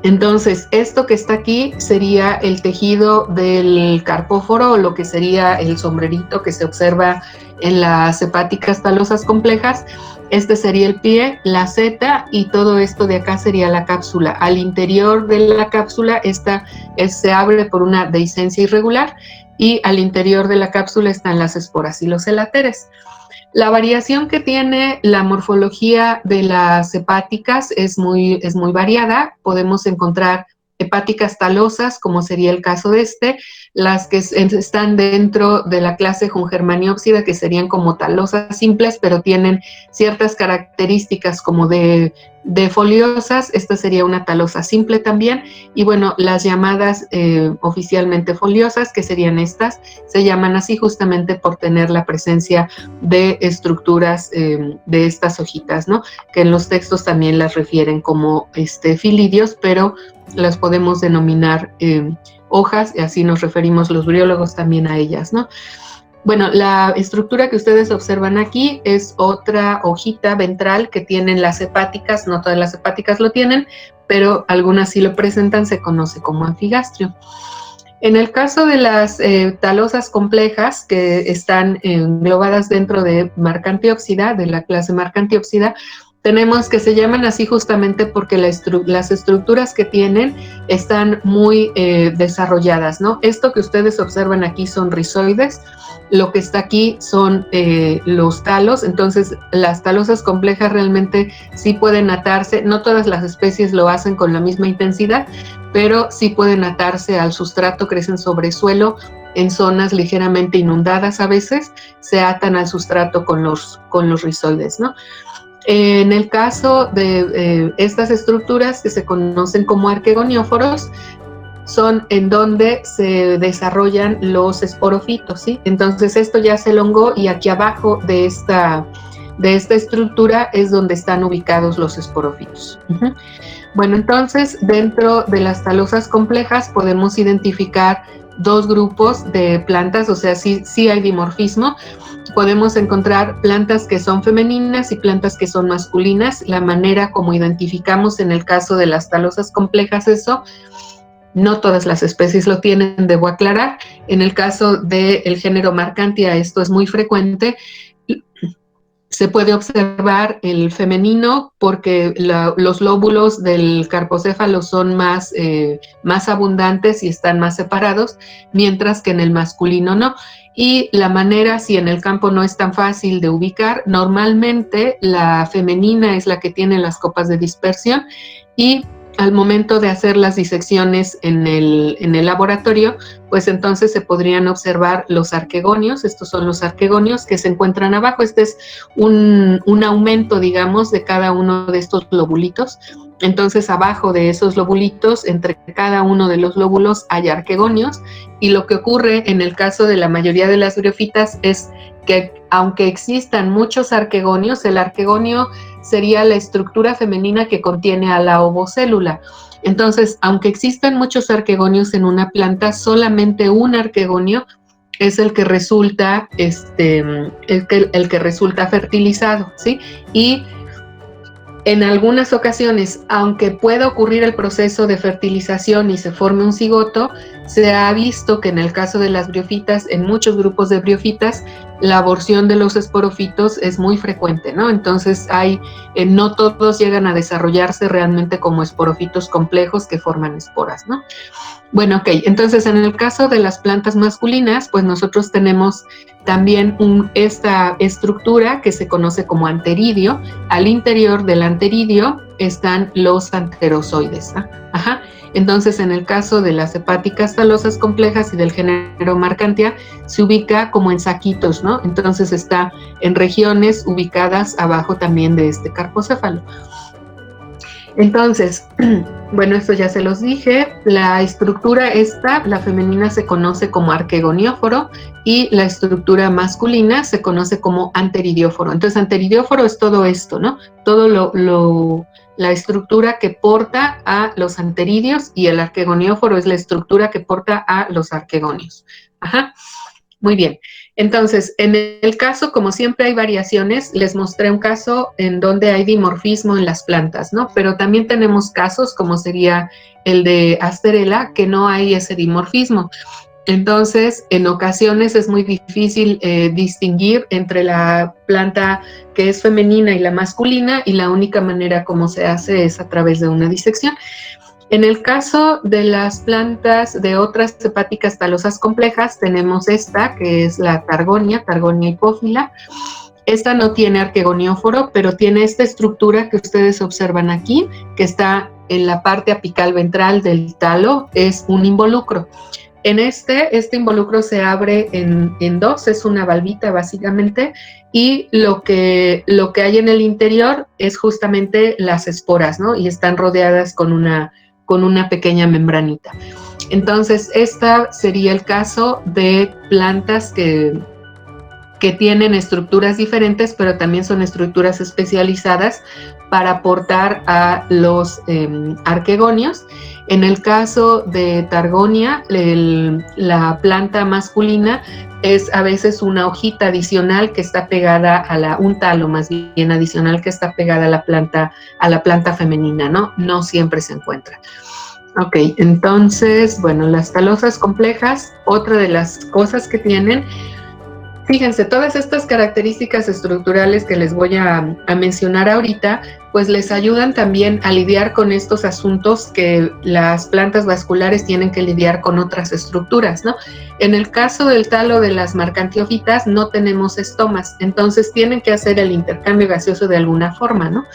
Entonces, esto que está aquí sería el tejido del carpóforo, o lo que sería el sombrerito que se observa en las hepáticas talosas complejas. Este sería el pie, la seta, y todo esto de acá sería la cápsula. Al interior de la cápsula se abre por una dehiscencia irregular, y al interior de la cápsula están las esporas y los elateres. La variación que tiene la morfología de las hepáticas es muy variada. Podemos encontrar hepáticas talosas, como sería el caso de las que están dentro de la clase Jungermaniopsida, que serían como talosas simples, pero tienen ciertas características como de De foliosas, esta sería una talosa simple también, y bueno, las llamadas oficialmente foliosas, que serían estas, se llaman así justamente por tener la presencia de estructuras de estas hojitas, ¿no? Que en los textos también las refieren como filidios, pero las podemos denominar hojas, y así nos referimos los briólogos también a ellas, ¿no? Bueno, la estructura que ustedes observan aquí es otra hojita ventral que tienen las hepáticas, no todas las hepáticas lo tienen, pero algunas sí lo presentan, se conoce como anfigastrio. En el caso de las talosas complejas, que están englobadas dentro de Marcantiopsida, de la clase Marcantiopsida, tenemos que se llaman así justamente porque las estructuras que tienen están muy desarrolladas, ¿no? Esto que ustedes observan aquí son rizoides, lo que está aquí son los talos, entonces las talosas complejas realmente sí pueden atarse, no todas las especies lo hacen con la misma intensidad, pero sí pueden atarse al sustrato, crecen sobre suelo, en zonas ligeramente inundadas a veces, se atan al sustrato con los rizoides, ¿no? En el caso de estas estructuras que se conocen como arquegonióforos, son en donde se desarrollan los esporofitos, ¿sí? Entonces esto ya se elongó y aquí abajo de esta estructura es donde están ubicados los esporofitos. Bueno, entonces dentro de las talosas complejas podemos identificar dos grupos de plantas, o sea, sí hay dimorfismo. Podemos encontrar plantas que son femeninas y plantas que son masculinas. La manera como identificamos en el caso de las talosas complejas eso, no todas las especies lo tienen, debo aclarar. En el caso del género Marcantia esto es muy frecuente. Se puede observar el femenino porque los lóbulos del carpocéfalo son más abundantes y están más separados, mientras que en el masculino no. Y la manera, si en el campo no es tan fácil de ubicar, normalmente la femenina es la que tiene las copas de dispersión y al momento de hacer las disecciones en el laboratorio, pues entonces se podrían observar los arquegonios. Estos son los arquegonios que se encuentran abajo. Este es un aumento, digamos, de cada uno de estos lobulitos. Entonces, abajo de esos lobulitos, entre cada uno de los lóbulos hay arquegonios, y lo que ocurre en el caso de la mayoría de las briófitas es que aunque existan muchos arquegonios, el arquegonio sería la estructura femenina que contiene a la ovocélula. Entonces, aunque existan muchos arquegonios en una planta, solamente un arquegonio es el que resulta, el que resulta fertilizado, ¿sí? Y en algunas ocasiones, aunque pueda ocurrir el proceso de fertilización y se forme un cigoto, se ha visto que en el caso de las briófitas, en muchos grupos de briófitas, la aborción de los esporofitos es muy frecuente, ¿no? Entonces no todos llegan a desarrollarse realmente como esporofitos complejos que forman esporas, ¿no? Bueno, ok, entonces en el caso de las plantas masculinas, pues nosotros tenemos también esta estructura que se conoce como anteridio. Al interior del anteridio están los anterozoides, ¿ah? Ajá. Entonces, en el caso de las hepáticas talosas complejas y del género Marcantia, se ubica como en saquitos, ¿no? Entonces está en regiones ubicadas abajo también de este carpocéfalo. Entonces, bueno, esto ya se los dije, la estructura esta, la femenina se conoce como arquegonióforo y la estructura masculina se conoce como anteridióforo. Entonces, anteridióforo es todo esto, ¿no? Todo la estructura que porta a los anteridios, y el arquegonióforo es la estructura que porta a los arquegonios. Ajá. Muy bien. Entonces, en el caso, como siempre hay variaciones, les mostré un caso en donde hay dimorfismo en las plantas, ¿no? Pero también tenemos casos, como sería el de Asterella, que no hay ese dimorfismo. Entonces, en ocasiones es muy difícil distinguir entre la planta que es femenina y la masculina, y la única manera como se hace es a través de una disección. En el caso de las plantas de otras hepáticas talosas complejas, tenemos esta, que es la Targonia hipófila. Esta no tiene arquegonióforo, pero tiene esta estructura que ustedes observan aquí, que está en la parte apical ventral del talo, es un involucro. Este involucro se abre en dos, es una valvita básicamente, y lo que hay en el interior es justamente las esporas, ¿no? Y están rodeadas con una pequeña membranita. Entonces, esta sería el caso de plantas que tienen estructuras diferentes, pero también son estructuras especializadas para aportar a los arquegonios. En el caso de Targonia, la planta masculina es a veces una hojita adicional que está pegada un talo más bien adicional que está pegada a la planta femenina, ¿no? No siempre se encuentra. Ok, entonces, bueno, las talosas complejas, otra de las cosas que tienen, fíjense, todas estas características estructurales que les voy a mencionar ahorita, pues les ayudan también a lidiar con estos asuntos que las plantas vasculares tienen que lidiar con otras estructuras, ¿no? En el caso del talo de las marcantiofitas no tenemos estomas, entonces tienen que hacer el intercambio gaseoso de alguna forma, ¿no?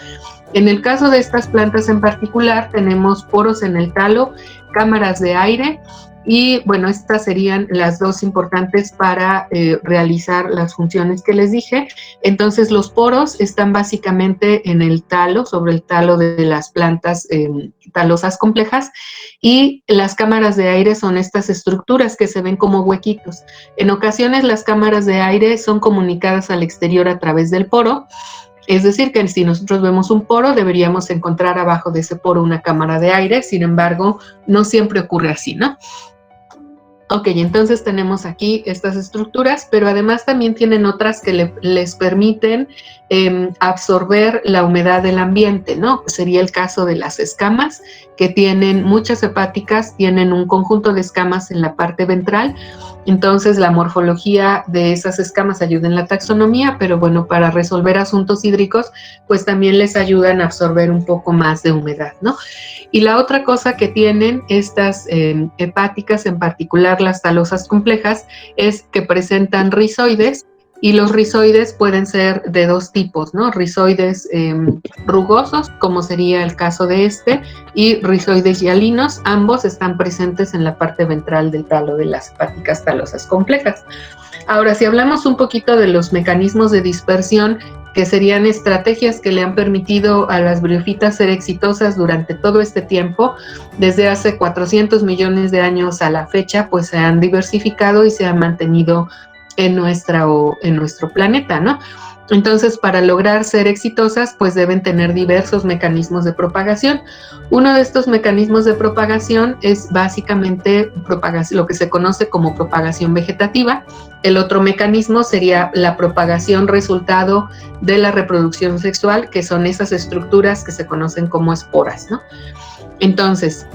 En el caso de estas plantas en particular, tenemos poros en el talo, cámaras de aire, y bueno, estas serían las dos importantes para realizar las funciones que les dije. Entonces, los poros están básicamente en el talo, sobre el talo de las plantas talosas complejas, y las cámaras de aire son estas estructuras que se ven como huequitos. En ocasiones, las cámaras de aire son comunicadas al exterior a través del poro. Es decir, que si nosotros vemos un poro, deberíamos encontrar abajo de ese poro una cámara de aire. Sin embargo, no siempre ocurre así, ¿no? Ok, entonces tenemos aquí estas estructuras, pero además también tienen otras que les permiten absorber la humedad del ambiente, ¿no? Sería el caso de las escamas, que tienen muchas hepáticas, tienen un conjunto de escamas en la parte ventral. Entonces, la morfología de esas escamas ayuda en la taxonomía, pero bueno, para resolver asuntos hídricos, pues también les ayudan a absorber un poco más de humedad, ¿no? Y la otra cosa que tienen estas hepáticas, en particular las talosas complejas, es que presentan rizoides, y los rizoides pueden ser de dos tipos, ¿no? Rizoides rugosos, como sería el caso de y rizoides hialinos. Ambos están presentes en la parte ventral del talo de las hepáticas talosas complejas. Ahora, si hablamos un poquito de los mecanismos de dispersión, que serían estrategias que le han permitido a las briofitas ser exitosas durante todo este tiempo, desde hace 400 millones de años a la fecha, pues se han diversificado y se han mantenido en nuestro planeta, ¿no? Entonces, para lograr ser exitosas, pues deben tener diversos mecanismos de propagación. Uno de estos mecanismos de propagación es básicamente lo que se conoce como propagación vegetativa. El otro mecanismo sería la propagación resultado de la reproducción sexual, que son esas estructuras que se conocen como esporas, ¿no? Entonces,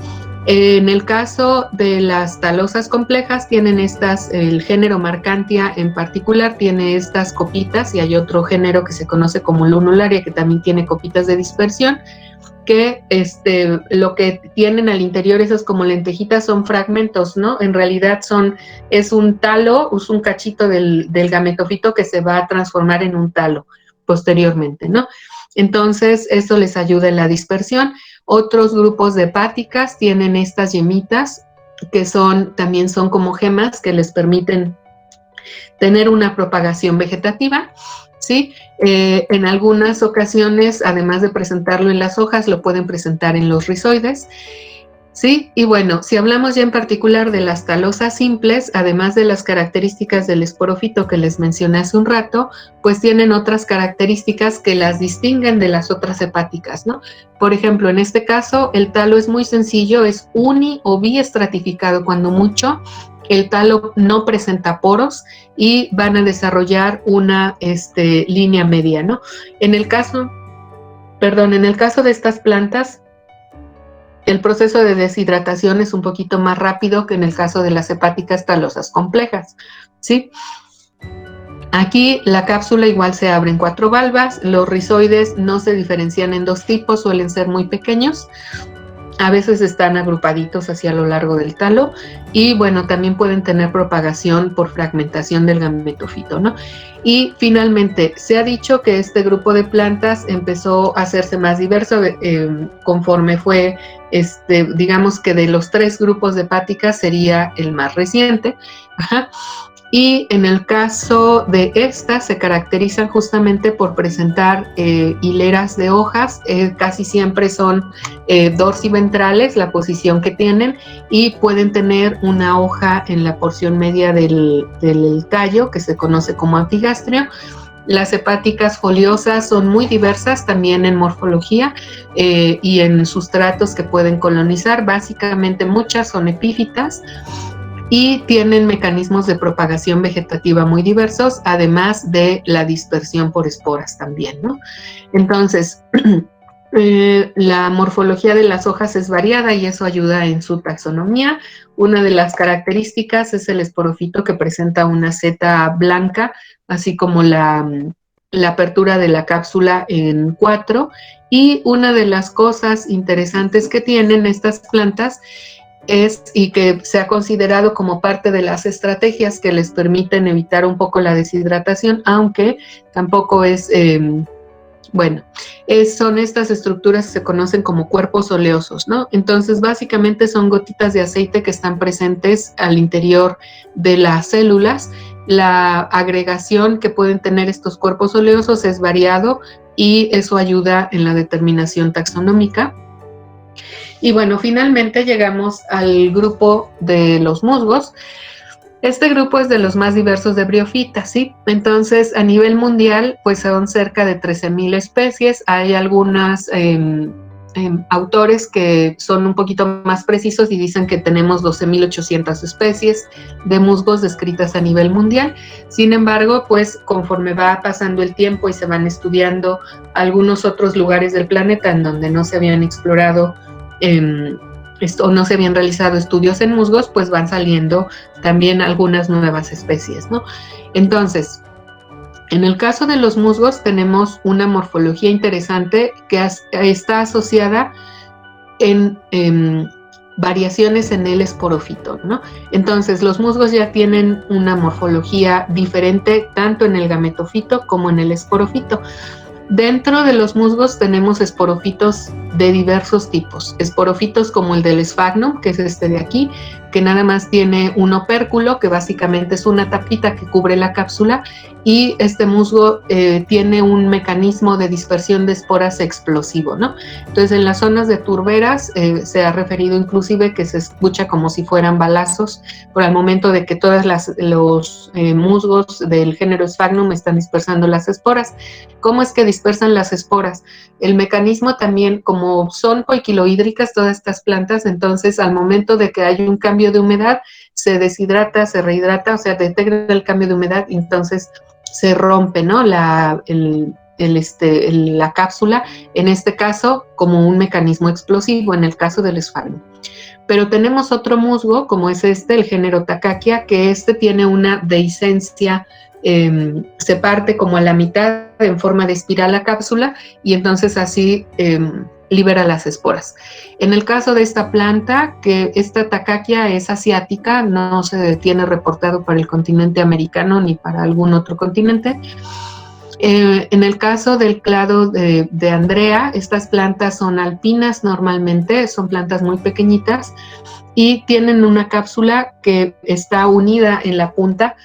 en el caso de las talosas complejas, tienen el género Marcantia en particular tiene estas copitas, y hay otro género que se conoce como Lunularia, que también tiene copitas de dispersión, que lo que tienen al interior, esas como lentejitas, son fragmentos, ¿no? En realidad es un talo, es un cachito del gametofito que se va a transformar en un talo posteriormente, ¿no? Entonces, eso les ayuda en la dispersión. Otros grupos de hepáticas tienen estas yemitas, que también son como gemas que les permiten tener una propagación vegetativa, ¿sí? En algunas ocasiones, además de presentarlo en las hojas, lo pueden presentar en los rizoides, ¿sí? Y bueno, si hablamos ya en particular de las talosas simples, además de las características del esporofito que les mencioné hace un rato, pues tienen otras características que las distinguen de las otras hepáticas, ¿no? Por ejemplo, en este caso, el talo es muy sencillo, es uni o biestratificado cuando mucho. El talo no presenta poros y van a desarrollar una línea media, ¿no? En el caso de estas plantas, el proceso de deshidratación es un poquito más rápido que en el caso de las hepáticas talosas complejas, ¿sí? Aquí la cápsula igual se abre en 4 valvas. Los rizoides no se diferencian en 2 tipos, suelen ser muy pequeños. A veces están agrupaditos hacia lo largo del talo y bueno, también pueden tener propagación por fragmentación del gametofito, ¿no? Y finalmente, se ha dicho que este grupo de plantas empezó a hacerse más diverso conforme fue, digamos que de los 3 grupos de hepáticas sería el más reciente. Ajá. Y en el caso de estas se caracterizan justamente por presentar hileras de hojas, casi siempre son dorsiventrales la posición que tienen y pueden tener una hoja en la porción media del tallo que se conoce como epigastrio. Las hepáticas foliosas son muy diversas también en morfología y en sustratos que pueden colonizar. Básicamente muchas son epífitas y tienen mecanismos de propagación vegetativa muy diversos, además de la dispersión por esporas también, ¿no? Entonces, la morfología de las hojas es variada y eso ayuda en su taxonomía. Una de las características es el esporofito que presenta una seta blanca, así como la apertura de la cápsula en 4. Y una de las cosas interesantes que tienen estas plantas y que se ha considerado como parte de las estrategias que les permiten evitar un poco la deshidratación, aunque tampoco es, son estas estructuras que se conocen como cuerpos oleosos, ¿no? Entonces, básicamente son gotitas de aceite que están presentes al interior de las células. La agregación que pueden tener estos cuerpos oleosos es variado y eso ayuda en la determinación taxonómica. Y bueno, finalmente llegamos al grupo de los musgos. Este grupo es de los más diversos de briofitas, ¿sí? Entonces, a nivel mundial, pues son cerca de 13,000 especies. Hay algunos autores que son un poquito más precisos y dicen que tenemos 12,800 especies de musgos descritas a nivel mundial. Sin embargo, pues conforme va pasando el tiempo y se van estudiando algunos otros lugares del planeta en donde no se habían explorado o no se habían realizado estudios en musgos, pues van saliendo también algunas nuevas especies, ¿no? Entonces, en el caso de los musgos tenemos una morfología interesante que está asociada en variaciones en el esporofito, ¿no? Entonces, los musgos ya tienen una morfología diferente tanto en el gametofito como en el esporofito. Dentro de los musgos tenemos esporofitos de diversos tipos. Esporofitos como el del Sphagnum, que es este de aquí, que nada más tiene un opérculo, que básicamente es una tapita que cubre la cápsula, y este musgo tiene un mecanismo de dispersión de esporas explosivo, ¿no? Entonces, en las zonas de turberas se ha referido inclusive que se escucha como si fueran balazos por el momento de que todos los musgos del género Sphagnum están dispersando las esporas. ¿Cómo es que dispersan las esporas? El mecanismo también, como son poiquilohídricas todas estas plantas, entonces al momento de que hay un cambio de humedad, se deshidrata, se rehidrata, o sea, detecta el cambio de humedad y entonces se rompe, ¿no? La cápsula, en este caso como un mecanismo explosivo, en el caso del Sphagnum. Pero tenemos otro musgo, como es el género Tachyckia, que tiene una dehiscencia, se parte como a la mitad en forma de espiral la cápsula y entonces así libera las esporas. En el caso de esta planta, que esta Tachyckia es asiática, no se tiene reportado para el continente americano ni para algún otro continente. En el caso del clado de Andrea, estas plantas son alpinas normalmente, son plantas muy pequeñitas y tienen una cápsula que está unida en la punta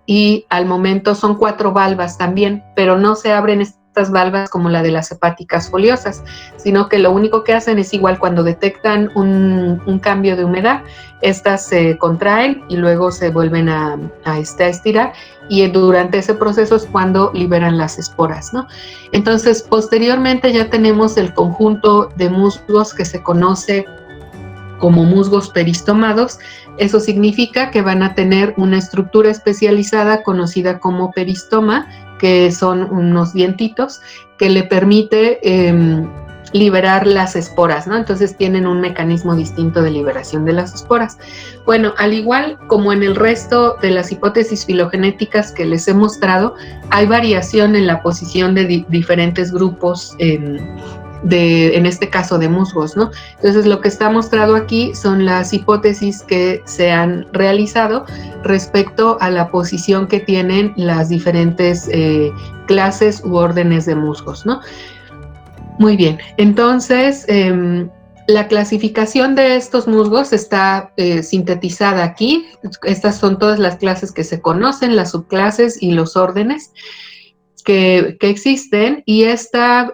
y al momento son 4 valvas también, pero no se abren estas valvas como la de las hepáticas foliosas, sino que lo único que hacen es igual cuando detectan un cambio de humedad, estas se contraen y luego se vuelven a estirar y durante ese proceso es cuando liberan las esporas, ¿no? Entonces, posteriormente ya tenemos el conjunto de musgos que se conoce como musgos peristomados. Eso significa que van a tener una estructura especializada conocida como peristoma, que son unos dientitos que le permite liberar las esporas, ¿no? Entonces tienen un mecanismo distinto de liberación de las esporas. Bueno, al igual como en el resto de las hipótesis filogenéticas que les he mostrado, hay variación en la posición de diferentes grupos en este caso de musgos, ¿no? Entonces lo que está mostrado aquí son las hipótesis que se han realizado respecto a la posición que tienen las diferentes clases u órdenes de musgos, ¿no? Muy bien, entonces la clasificación de estos musgos está sintetizada aquí. Estas son todas las clases que se conocen, las subclases y los órdenes que existen, y esta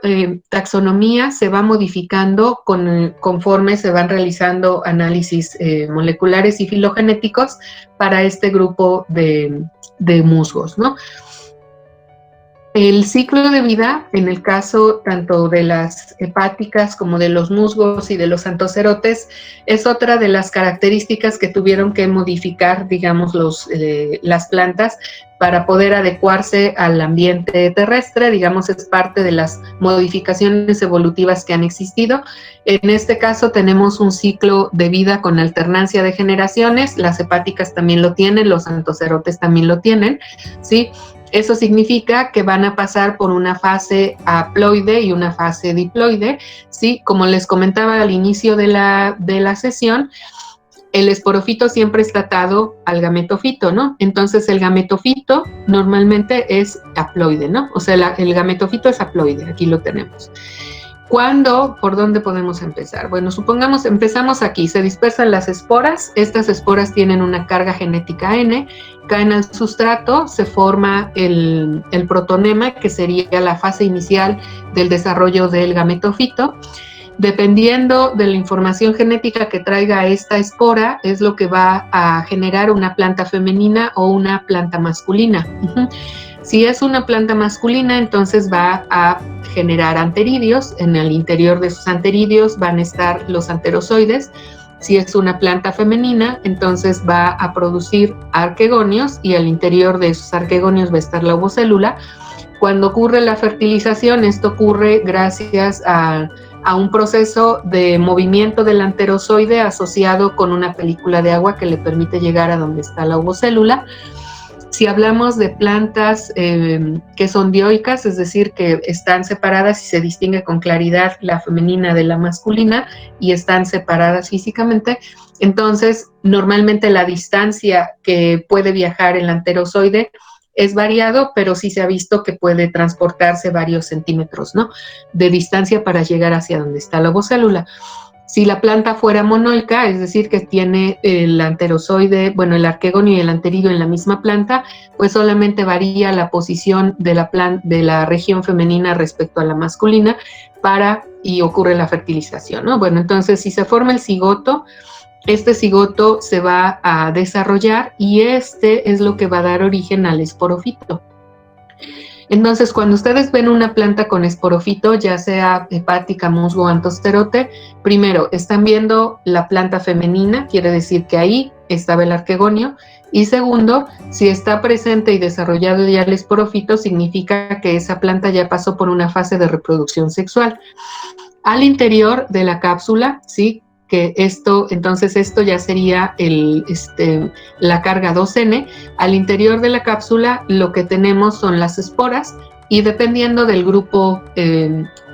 taxonomía se va modificando conforme se van realizando análisis moleculares y filogenéticos para este grupo de musgos, ¿no? El ciclo de vida, en el caso tanto de las hepáticas como de los musgos y de los antocerotes, es otra de las características que tuvieron que modificar, digamos, las plantas para poder adecuarse al ambiente terrestre. Digamos, es parte de las modificaciones evolutivas que han existido. En este caso tenemos un ciclo de vida con alternancia de generaciones. Las hepáticas también lo tienen, los antocerotes también lo tienen, ¿sí? Eso significa que van a pasar por una fase haploide y una fase diploide, ¿sí? Como les comentaba al inicio de la sesión, el esporofito siempre está atado al gametofito, ¿no? Entonces el gametofito normalmente es haploide, ¿no? O sea, el gametofito es haploide, aquí lo tenemos. ¿Por dónde podemos empezar? Bueno, supongamos empezamos aquí, se dispersan las esporas, estas esporas tienen una carga genética N, caen al sustrato, se forma el protonema, que sería la fase inicial del desarrollo del gametofito. Dependiendo de la información genética que traiga esta espora, es lo que va a generar una planta femenina o una planta masculina. Si es una planta masculina, entonces va a generar anteridios. En el interior de sus anteridios van a estar los anterozoides. Si es una planta femenina, entonces va a producir arquegonios, y al interior de esos arquegonios va a estar la ovocélula. Cuando ocurre la fertilización, esto ocurre gracias a un proceso de movimiento del anterozoide asociado con una película de agua que le permite llegar a donde está la ovocélula. Si hablamos de plantas que son dioicas, es decir, que están separadas y se distingue con claridad la femenina de la masculina y están separadas físicamente, entonces normalmente la distancia que puede viajar el anterozoide es variado, pero sí se ha visto que puede transportarse varios centímetros, ¿no?, de distancia para llegar hacia donde está la ovocélula. Si la planta fuera monoica, es decir, que tiene el anterozoide, bueno, el arquegonio y el anteridio en la misma planta, pues solamente varía la posición de la región femenina respecto a la masculina y ocurre la fertilización, ¿no? Bueno, entonces si se forma el cigoto, este cigoto se va a desarrollar y este es lo que va a dar origen al esporofito. Entonces, cuando ustedes ven una planta con esporofito, ya sea hepática, musgo o antocerote, primero, están viendo la planta femenina, quiere decir que ahí estaba el arquegonio, y segundo, si está presente y desarrollado ya el esporofito, significa que esa planta ya pasó por una fase de reproducción sexual. Al interior de la cápsula, ¿sí?, que esto ya sería la carga 2N. Al interior de la cápsula lo que tenemos son las esporas, y dependiendo del grupo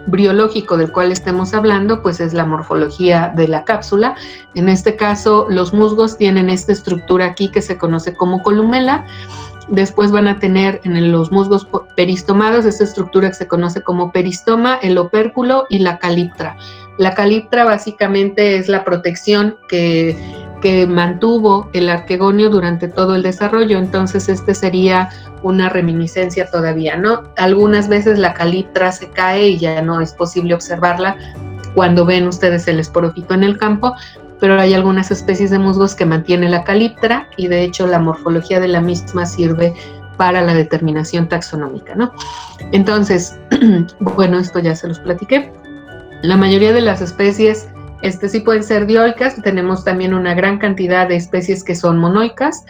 briológico del cual estemos hablando, pues es la morfología de la cápsula. En este caso, los musgos tienen esta estructura aquí que se conoce como columela. Después van a tener en los musgos peristomados esta estructura que se conoce como peristoma, el opérculo y la caliptra. La caliptra básicamente es la protección que mantuvo el arquegonio durante todo el desarrollo, entonces sería una reminiscencia todavía, ¿no? Algunas veces la caliptra se cae y ya no es posible observarla cuando ven ustedes el esporofito en el campo, pero hay algunas especies de musgos que mantienen la caliptra, y de hecho la morfología de la misma sirve para la determinación taxonómica, ¿no? Entonces, bueno, esto ya se los platiqué. La mayoría de las especies sí pueden ser dioicas. Tenemos también una gran cantidad de especies que son monoicas.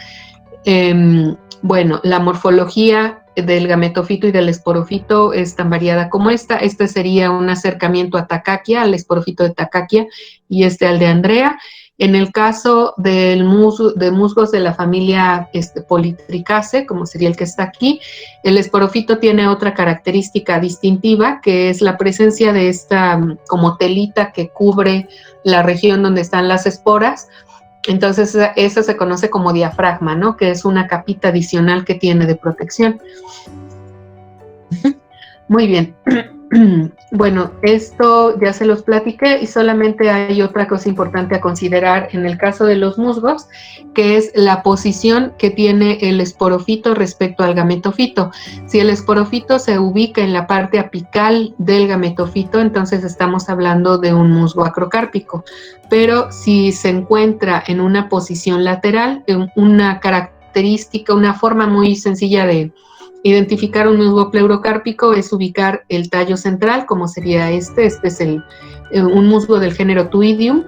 Bueno, la morfología del gametofito y del esporofito es tan variada como esta. Este sería un acercamiento a Tachyckia, al esporofito de Tachyckia, y al de Andrea. En el caso de musgos de la familia Polytrichaceae, como sería el que está aquí, el esporofito tiene otra característica distintiva, que es la presencia de esta como telita que cubre la región donde están las esporas. Entonces esa se conoce como diafragma, ¿no? Que es una capita adicional que tiene de protección. Muy bien. Bueno, esto ya se los platiqué y solamente hay otra cosa importante a considerar en el caso de los musgos, que es la posición que tiene el esporofito respecto al gametofito. Si el esporofito se ubica en la parte apical del gametofito, entonces estamos hablando de un musgo acrocárpico. Pero si se encuentra en una posición lateral, una característica, una forma muy sencilla de identificar un musgo pleurocárpico es ubicar el tallo central, como sería este es un musgo del género Tuidium.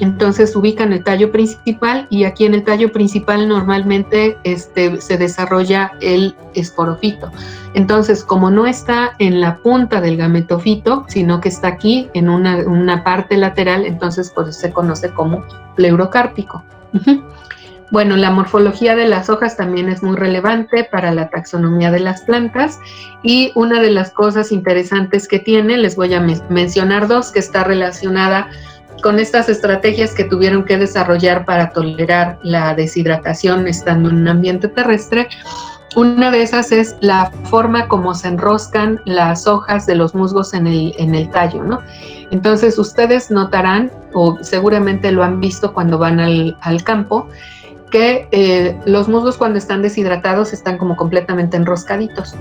Entonces ubican el tallo principal y aquí en el tallo principal normalmente se desarrolla el esporofito. Entonces, como no está en la punta del gametofito, sino que está aquí en una parte lateral, entonces pues se conoce como pleurocárpico. Bueno, la morfología de las hojas también es muy relevante para la taxonomía de las plantas y una de las cosas interesantes que tiene, les voy a mencionar dos, que está relacionada con estas estrategias que tuvieron que desarrollar para tolerar la deshidratación estando en un ambiente terrestre. Una de esas es la forma como se enroscan las hojas de los musgos en el tallo, ¿no? Entonces ustedes notarán, o seguramente lo han visto cuando van al campo, que los musgos cuando están deshidratados están como completamente enroscaditos,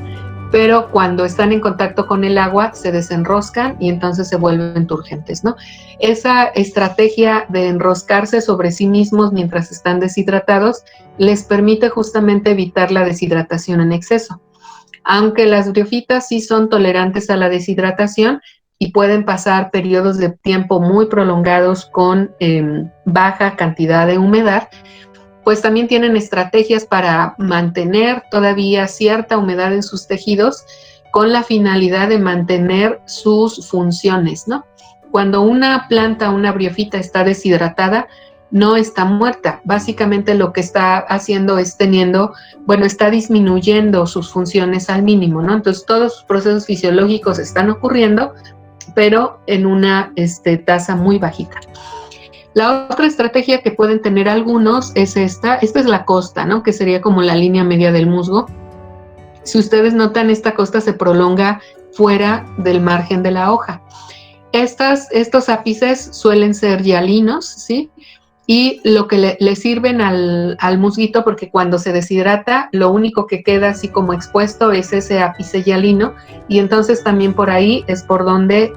pero cuando están en contacto con el agua se desenroscan y entonces se vuelven turgentes, ¿no? Esa estrategia de enroscarse sobre sí mismos mientras están deshidratados les permite justamente evitar la deshidratación en exceso. Aunque las briofitas sí son tolerantes a la deshidratación y pueden pasar periodos de tiempo muy prolongados con baja cantidad de humedad, pues también tienen estrategias para mantener todavía cierta humedad en sus tejidos con la finalidad de mantener sus funciones, ¿no? Cuando una planta, una briofita está deshidratada, no está muerta. Básicamente lo que está haciendo es está disminuyendo sus funciones al mínimo, ¿no? Entonces todos sus procesos fisiológicos están ocurriendo, pero en una tasa muy bajita. La otra estrategia que pueden tener algunos es esta es la costa, ¿no? Que sería como la línea media del musgo. Si ustedes notan, esta costa se prolonga fuera del margen de la hoja. Estos ápices suelen ser hialinos, ¿sí? Y lo que le sirven al musguito, porque cuando se deshidrata, lo único que queda así como expuesto es ese ápice hialino, y entonces también por ahí es por donde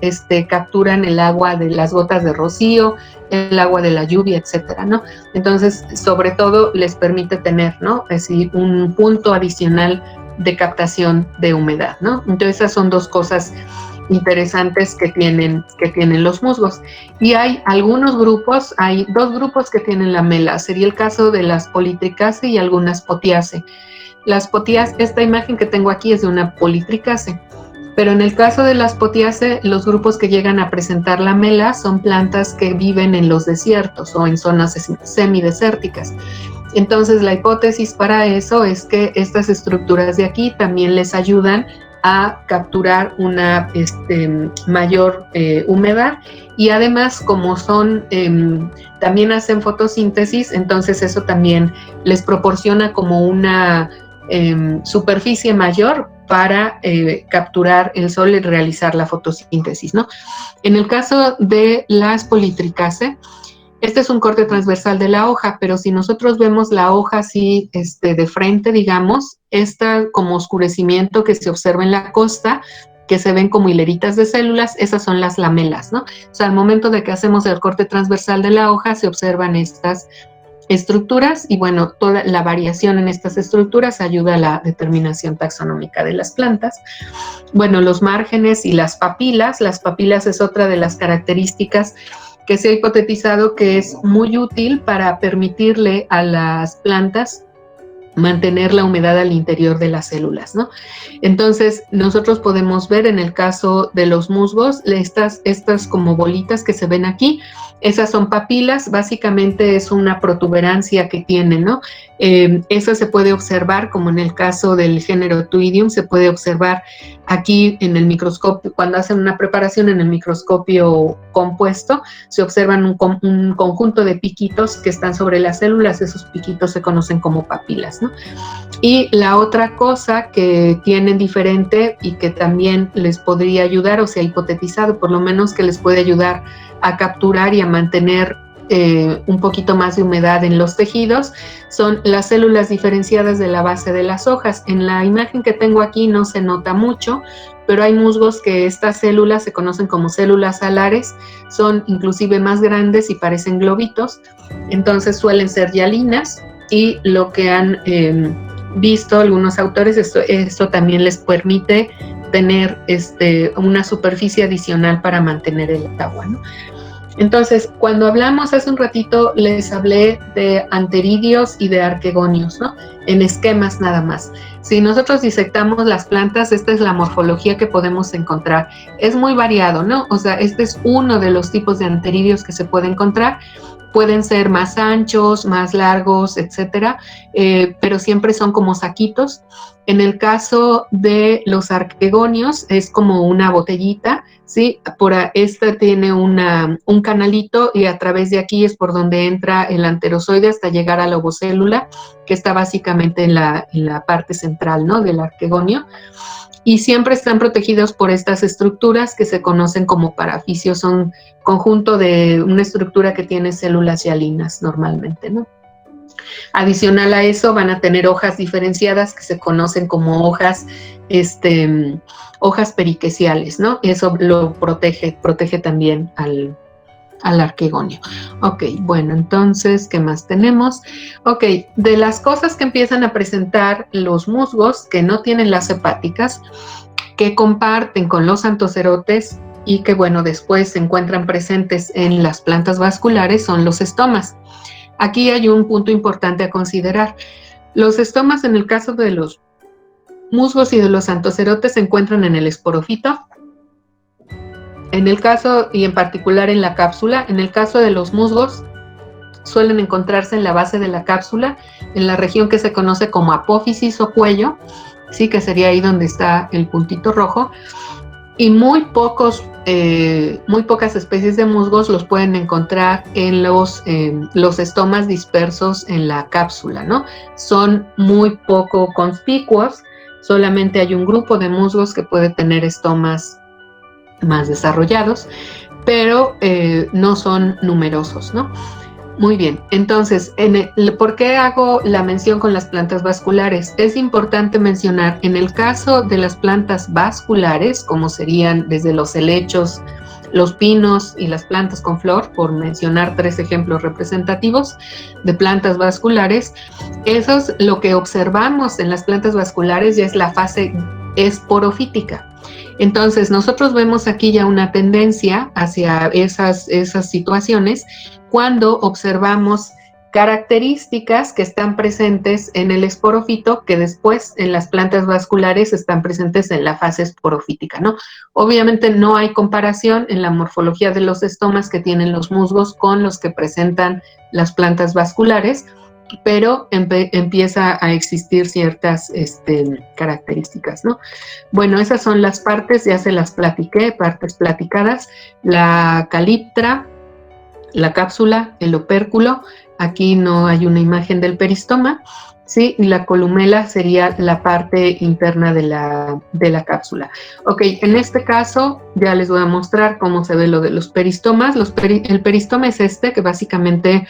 capturan el agua de las gotas de rocío, el agua de la lluvia, etcétera, ¿no? Entonces, sobre todo, les permite tener, ¿no? Es decir, un punto adicional de captación de humedad, ¿no? Entonces, esas son dos cosas interesantes que tienen los musgos. Y hay algunos grupos, hay dos grupos que tienen lamela. Sería el caso de las Polytrichaceae y algunas Pothiaceae. Las Pothiaceae, esta imagen que tengo aquí es de una Polytrichaceae. Pero en el caso de las Pothiaceae, los grupos que llegan a presentar lamela son plantas que viven en los desiertos o en zonas semidesérticas. Entonces, la hipótesis para eso es que estas estructuras de aquí también les ayudan a capturar una mayor humedad y además como también hacen fotosíntesis, entonces eso también les proporciona como una superficie mayor para capturar el sol y realizar la fotosíntesis, ¿no? En el caso de las Polytrichaceae, este es un corte transversal de la hoja, pero si nosotros vemos la hoja así de frente, digamos, como oscurecimiento que se observa en la costa, que se ven como hileritas de células, esas son las lamelas, ¿no? O sea, al momento de que hacemos el corte transversal de la hoja, se observan estas estructuras y bueno, toda la variación en estas estructuras ayuda a la determinación taxonómica de las plantas. Bueno, los márgenes y las papilas es otra de las características que se ha hipotetizado que es muy útil para permitirle a las plantas mantener la humedad al interior de las células, ¿no? Entonces, nosotros podemos ver en el caso de los musgos, estas como bolitas que se ven aquí, Esas son papilas, básicamente es una protuberancia que tiene, ¿no? Eso se puede observar, como en el caso del género Tuidium, se puede observar aquí en el microscopio, cuando hacen una preparación en el microscopio compuesto, se observan un conjunto de piquitos que están sobre las células, esos piquitos se conocen como papilas, ¿no? Y la otra cosa que tienen diferente y que también les podría ayudar, o sea, hipotetizado por lo menos, que les puede ayudar a capturar y a mantener un poquito más de humedad en los tejidos, son las células diferenciadas de la base de las hojas. En la imagen que tengo aquí no se nota mucho, pero hay musgos que estas células se conocen como células alares, son inclusive más grandes y parecen globitos, entonces suelen ser hialinas, y lo que han visto algunos autores, esto también les permite tener una superficie adicional para mantener el agua, ¿no? Entonces, cuando hablamos hace un ratito, les hablé de anteridios y de arquegonios, ¿no? En esquemas nada más. Si nosotros disectamos las plantas, esta es la morfología que podemos encontrar. Es muy variado, ¿no? O sea, este es uno de los tipos de anteridios que se puede encontrar. Pueden ser más anchos, más largos, etcétera, pero siempre son como saquitos. En el caso de los arquegonios es como una botellita, ¿sí? Esta tiene un canalito y a través de aquí es por donde entra el anterozoide hasta llegar a la ovocélula, que está básicamente en la parte central, ¿no? Del arquegonio. Y siempre están protegidos por estas estructuras que se conocen como parafisios, son conjunto de una estructura que tiene células hialinas normalmente, ¿no? Adicional a eso van a tener hojas diferenciadas que se conocen como hojas periqueciales, ¿no? Eso lo protege también al arquegonio. Ok, bueno, entonces, ¿qué más tenemos? Ok, de las cosas que empiezan a presentar los musgos que no tienen las hepáticas, que comparten con los anthocerotes y que, bueno, después se encuentran presentes en las plantas vasculares, son los estomas. Aquí hay un punto importante a considerar. Los estomas, en el caso de los musgos y de los anthocerotes, se encuentran en el esporofito. En el caso, y en particular en la cápsula, en el caso de los musgos, suelen encontrarse en la base de la cápsula, en la región que se conoce como apófisis o cuello, sí, que sería ahí donde está el puntito rojo, y muy pocas especies de musgos los pueden encontrar en los estomas dispersos en la cápsula, ¿no? Son muy poco conspicuos, solamente hay un grupo de musgos que puede tener estomas más desarrollados, pero no son numerosos, ¿no? Muy bien, entonces, ¿por qué hago la mención con las plantas vasculares? Es importante mencionar, en el caso de las plantas vasculares, como serían desde los helechos, los pinos y las plantas con flor, por mencionar 3 ejemplos representativos de plantas vasculares, esos, lo que observamos en las plantas vasculares ya es la fase esporofítica. Entonces, nosotros vemos aquí ya una tendencia hacia esas situaciones cuando observamos características que están presentes en el esporofito, que después en las plantas vasculares están presentes en la fase esporofítica, ¿no? Obviamente no hay comparación en la morfología de los estomas que tienen los musgos con los que presentan las plantas vasculares, pero empieza a existir ciertas características, ¿no? Bueno, esas son las partes, ya se las platiqué, partes platicadas, la caliptra, la cápsula, el opérculo, aquí no hay una imagen del peristoma, ¿sí? Y la columela sería la parte interna de la cápsula. Ok, en este caso ya les voy a mostrar cómo se ve lo de los peristomas. El peristoma es que básicamente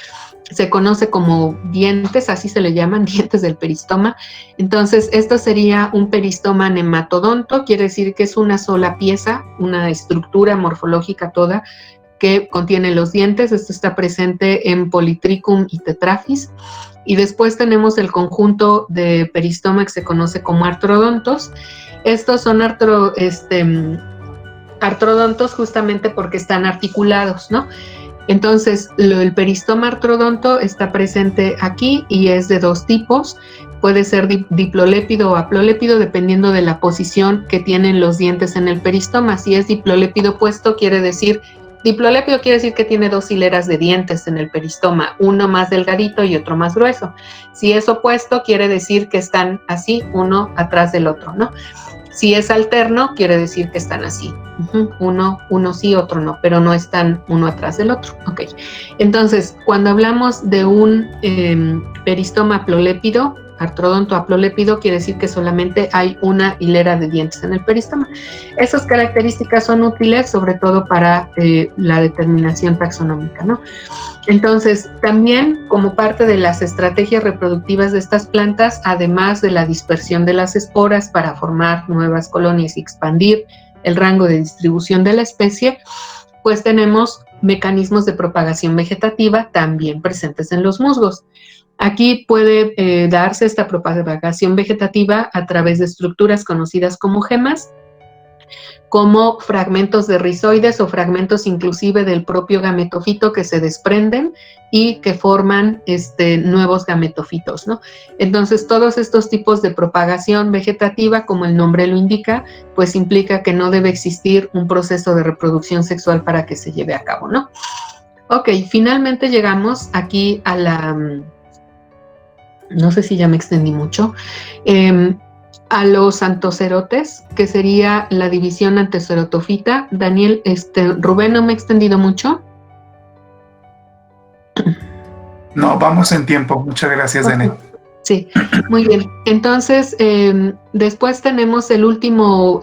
se conoce como dientes, así se le llaman, dientes del peristoma. Entonces, esto sería un peristoma nematodonto, quiere decir que es una sola pieza, una estructura morfológica toda que contiene los dientes. Esto está presente en Polytrichum y Tetraphis. Y después tenemos el conjunto de peristoma que se conoce como artrodontos. Estos son artrodontos justamente porque están articulados, ¿no? Entonces, el peristoma artrodonto está presente aquí y es de 2 tipos. Puede ser diplolépido o haplolépido dependiendo de la posición que tienen los dientes en el peristoma. Si es diplolépido puesto, quiere decir Diplolépido quiere decir que tiene 2 hileras de dientes en el peristoma, uno más delgadito y otro más grueso. Si es opuesto, quiere decir que están así, uno atrás del otro, ¿no? Si es alterno, quiere decir que están así. Uno sí, otro no, pero no están uno atrás del otro. Ok. Entonces, cuando hablamos de un peristoma aplolépido, artrodonto aplolépido, quiere decir que solamente hay una hilera de dientes en el peristoma. Esas características son útiles sobre todo para la determinación taxonómica, ¿no? Entonces, también como parte de las estrategias reproductivas de estas plantas, además de la dispersión de las esporas para formar nuevas colonias y expandir el rango de distribución de la especie, pues tenemos mecanismos de propagación vegetativa también presentes en los musgos. Aquí puede darse esta propagación vegetativa a través de estructuras conocidas como gemas, como fragmentos de rizoides o fragmentos inclusive del propio gametofito que se desprenden y que forman nuevos gametofitos, ¿no? Entonces, todos estos tipos de propagación vegetativa, como el nombre lo indica, pues implica que no debe existir un proceso de reproducción sexual para que se lleve a cabo, ¿no? Ok, finalmente llegamos aquí a la... no sé si ya me extendí mucho, a los antocerotes, que sería la división antocerotofita. Daniel, Rubén, ¿no me he extendido mucho? No, vamos en tiempo. Muchas gracias, Okay. Dene. Sí, muy bien. Entonces, después tenemos el último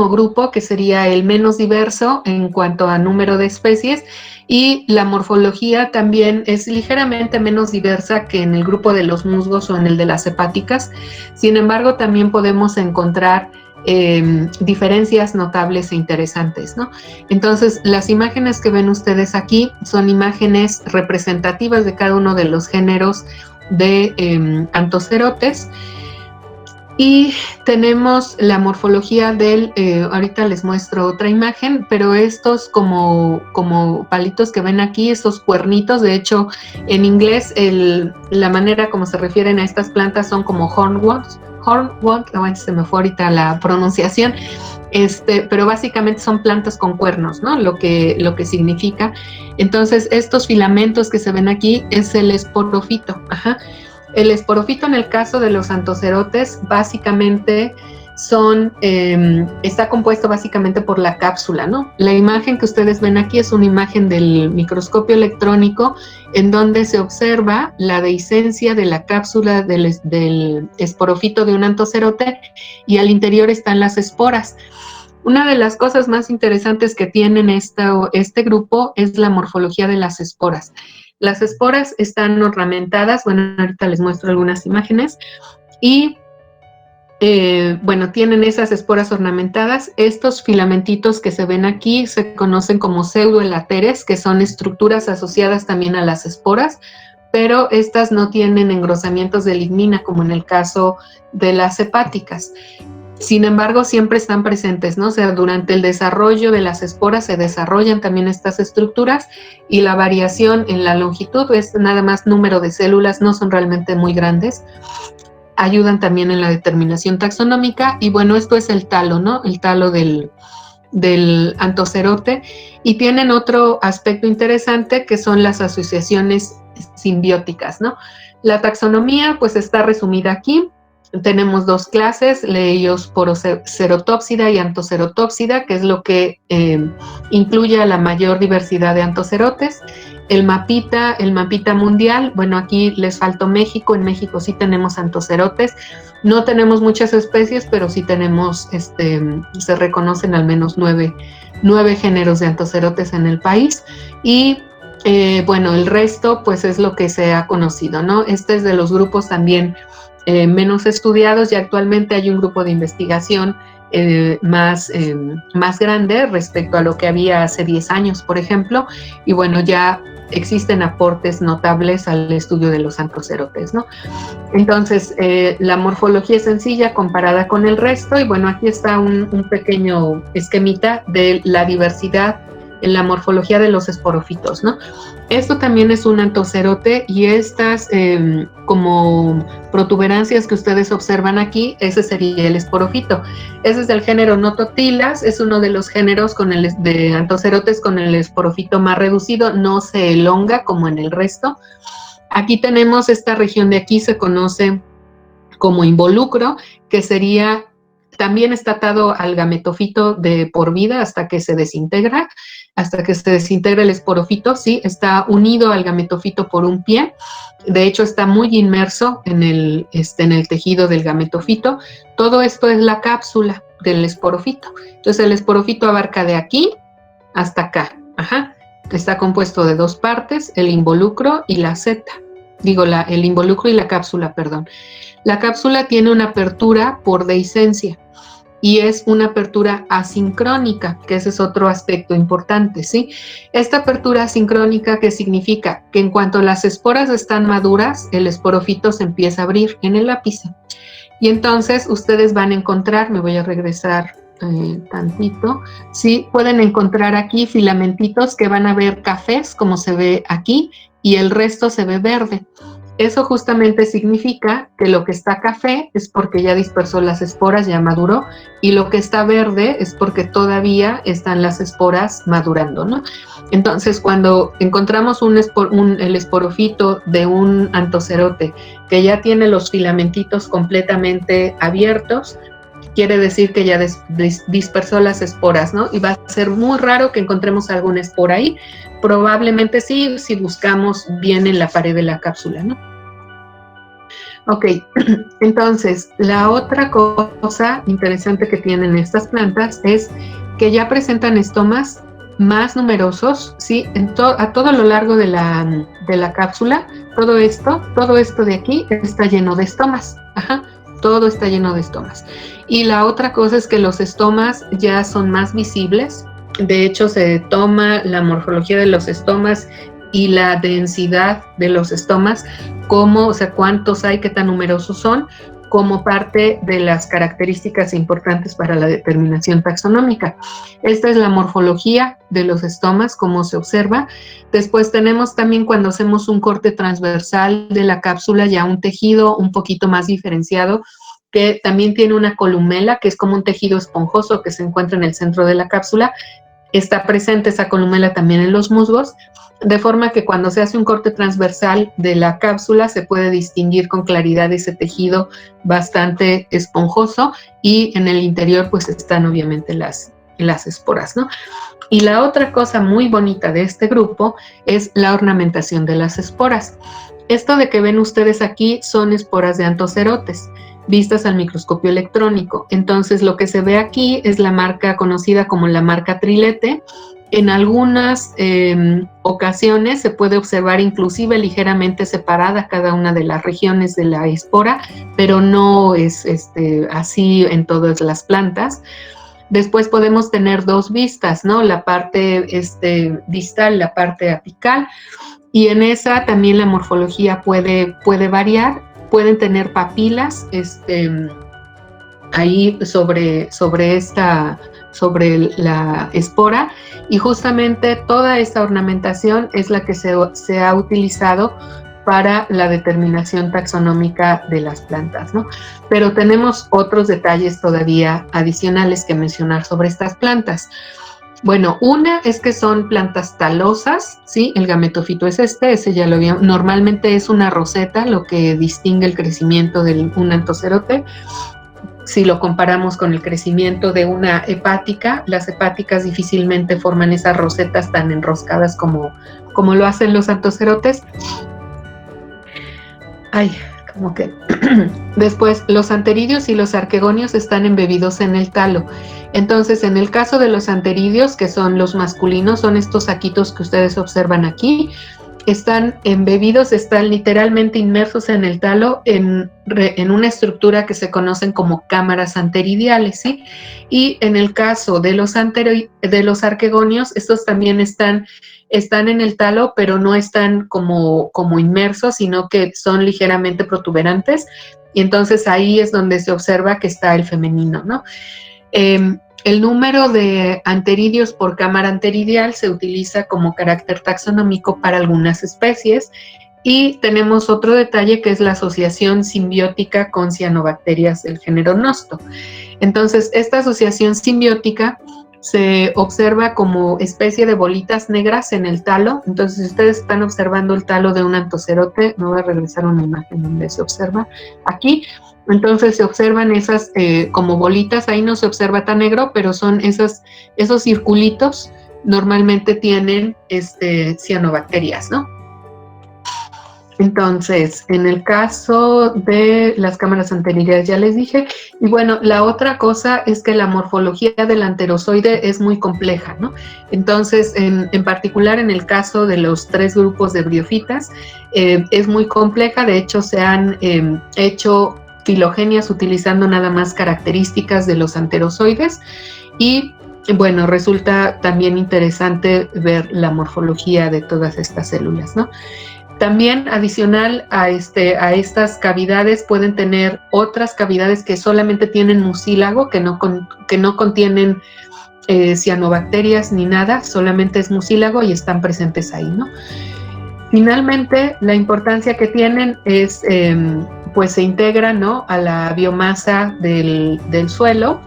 grupo, que sería el menos diverso en cuanto a número de especies, y la morfología también es ligeramente menos diversa que en el grupo de los musgos o en el de las hepáticas. Sin embargo, también podemos encontrar diferencias notables e interesantes, ¿no? Entonces, las imágenes que ven ustedes aquí son imágenes representativas de cada uno de los géneros de antocerotes, y tenemos la morfología del, ahorita les muestro otra imagen, pero estos como palitos que ven aquí, estos cuernitos, de hecho en inglés la manera como se refieren a estas plantas son como hornworms, se me fue ahorita la pronunciación, pero básicamente son plantas con cuernos, ¿no? Lo que significa. Entonces, estos filamentos que se ven aquí es el esporofito. Ajá. El esporofito, en el caso de los antocerotes, básicamente está compuesto básicamente por la cápsula, ¿no? La imagen que ustedes ven aquí es una imagen del microscopio electrónico en donde se observa la dehiscencia de la cápsula del esporofito de un antocerote, y al interior están las esporas. Una de las cosas más interesantes que tienen este grupo es la morfología de las esporas. Las esporas están ornamentadas, bueno, ahorita les muestro algunas imágenes, y bueno, tienen esas esporas ornamentadas. Estos filamentitos que se ven aquí se conocen como pseudoelateres, que son estructuras asociadas también a las esporas, pero estas no tienen engrosamientos de lignina como en el caso de las hepáticas. Sin embargo, siempre están presentes, ¿no? O sea, durante el desarrollo de las esporas se desarrollan también estas estructuras, y la variación en la longitud es nada más número de células, no son realmente muy grandes. Ayudan también en la determinación taxonómica, y bueno, esto es el talo, ¿no? El talo del antocerote, y tienen otro aspecto interesante que son las asociaciones simbióticas, ¿no? La taxonomía pues está resumida aquí. Tenemos dos clases, Leios-Porocerotópsida y Antocerotópsida, que es lo que incluye a la mayor diversidad de antocerotes. El mapita mundial, bueno, aquí les faltó México. En México sí tenemos antocerotes, no tenemos muchas especies, pero sí tenemos, se reconocen al menos 9 géneros de antocerotes en el país, y bueno, el resto pues es lo que se ha conocido, ¿no? Este es de los grupos también menos estudiados, y actualmente hay un grupo de investigación más grande respecto a lo que había hace 10 años, por ejemplo, y bueno, ya existen aportes notables al estudio de los antocerotes, ¿no? Entonces, la morfología es sencilla comparada con el resto, y bueno, aquí está un pequeño esquemita de la diversidad la morfología de los esporofitos, ¿no? Esto también es un antocerote y estas como protuberancias que ustedes observan aquí, ese sería el esporofito. Ese es del género Nototilas, es uno de los géneros de antocerotes con el esporofito más reducido, no se elonga como en el resto. Aquí tenemos esta región de aquí, se conoce como involucro, que sería, también está atado al gametofito de por vida hasta que se desintegra el esporofito, sí, está unido al gametofito por un pie, de hecho está muy inmerso en el tejido del gametofito. Todo esto es la cápsula del esporofito, entonces el esporofito abarca de aquí hasta acá, está compuesto de dos partes, el involucro y la seta, el involucro y la cápsula, perdón. La cápsula tiene una apertura por dehiscencia y es una apertura asincrónica, que ese es otro aspecto importante, ¿sí? Esta apertura asincrónica, ¿qué significa? Que en cuanto las esporas están maduras, el esporofito se empieza a abrir en el ápice. Y entonces ustedes van a encontrar, me voy a regresar tantito, sí, pueden encontrar aquí filamentitos que van a ver cafés, como se ve aquí, y el resto se ve verde. Eso justamente significa que lo que está café es porque ya dispersó las esporas, ya maduró, y lo que está verde es porque todavía están las esporas madurando, ¿no? Entonces, cuando encontramos el esporofito de un antocerote que ya tiene los filamentitos completamente abiertos, quiere decir que ya dispersó las esporas, ¿no? Y va a ser muy raro que encontremos alguna espora ahí. Probablemente sí, si buscamos bien en la pared de la cápsula, ¿no? Ok, entonces, la otra cosa interesante que tienen estas plantas es que ya presentan estomas más numerosos, ¿sí? A todo lo largo de la cápsula, todo esto de aquí está lleno de estomas, todo está lleno de estomas. Y la otra cosa es que los estomas ya son más visibles. De hecho, se toma la morfología de los estomas y la densidad de los estomas, o sea, cuántos hay, qué tan numerosos son, como parte de las características importantes para la determinación taxonómica. Esta es la morfología de los estomas, como se observa. Después tenemos también, cuando hacemos un corte transversal de la cápsula, ya un tejido un poquito más diferenciado, que también tiene una columela, que es como un tejido esponjoso que se encuentra en el centro de la cápsula. Está presente esa columela también en los musgos, de forma que cuando se hace un corte transversal de la cápsula se puede distinguir con claridad ese tejido bastante esponjoso, y en el interior pues están obviamente las esporas, ¿no? Y la otra cosa muy bonita de este grupo es la ornamentación de las esporas. Esto de que ven ustedes aquí son esporas de antocerotes vistas al microscopio electrónico. Entonces lo que se ve aquí es la marca conocida como la marca trilete. En algunas ocasiones se puede observar inclusive ligeramente separada cada una de las regiones de la espora, pero no es así en todas las plantas. Después podemos tener dos vistas, ¿no? La parte distal, la parte apical, y en esa también la morfología puede variar. Pueden tener papilas ahí sobre la espora, y justamente toda esta ornamentación es la que se ha utilizado para la determinación taxonómica de las plantas, ¿no? Pero tenemos otros detalles todavía adicionales que mencionar sobre estas plantas. Bueno, una es que son plantas talosas, ¿sí? El gametofito es ese ya lo vimos. Normalmente es una roseta lo que distingue el crecimiento de un antocerote. Si lo comparamos con el crecimiento de una hepática, las hepáticas difícilmente forman esas rosetas tan enroscadas como lo hacen los antocerotes. Después, los anteridios y los arquegonios están embebidos en el talo. Entonces, en el caso de los anteridios, que son los masculinos, son estos saquitos que ustedes observan aquí, están embebidos, están literalmente inmersos en el talo en una estructura que se conocen como cámaras anteridiales, ¿sí? Y en el caso de los arquegonios, estos también están en el talo, pero no están como inmersos, sino que son ligeramente protuberantes, y entonces ahí es donde se observa que está el femenino, ¿no? El número de anteridios por cámara anteridial se utiliza como carácter taxonómico para algunas especies. Y tenemos otro detalle que es la asociación simbiótica con cianobacterias del género Nosto. Entonces, esta asociación simbiótica se observa como especie de bolitas negras en el talo. Entonces, si ustedes están observando el talo de un anthocerote, me voy a regresar a una imagen donde se observa aquí. Entonces se observan esas como bolitas, ahí no se observa tan negro, pero son esos circulitos, normalmente tienen cianobacterias, ¿no? Entonces, en el caso de las cámaras anteriores ya les dije, y bueno, la otra cosa es que la morfología del anterozoide es muy compleja, ¿no? Entonces, en particular en el caso de los 3 grupos de briofitas, es muy compleja, de hecho se han hecho filogenias utilizando nada más características de los anterozoides y bueno, resulta también interesante ver la morfología de todas estas células, ¿no? También adicional a estas cavidades pueden tener otras cavidades que solamente tienen mucílago, que no contienen cianobacterias ni nada, solamente es mucílago y están presentes ahí, ¿no? Finalmente, la importancia que tienen es, pues se integran, ¿no?, a la biomasa del suelo,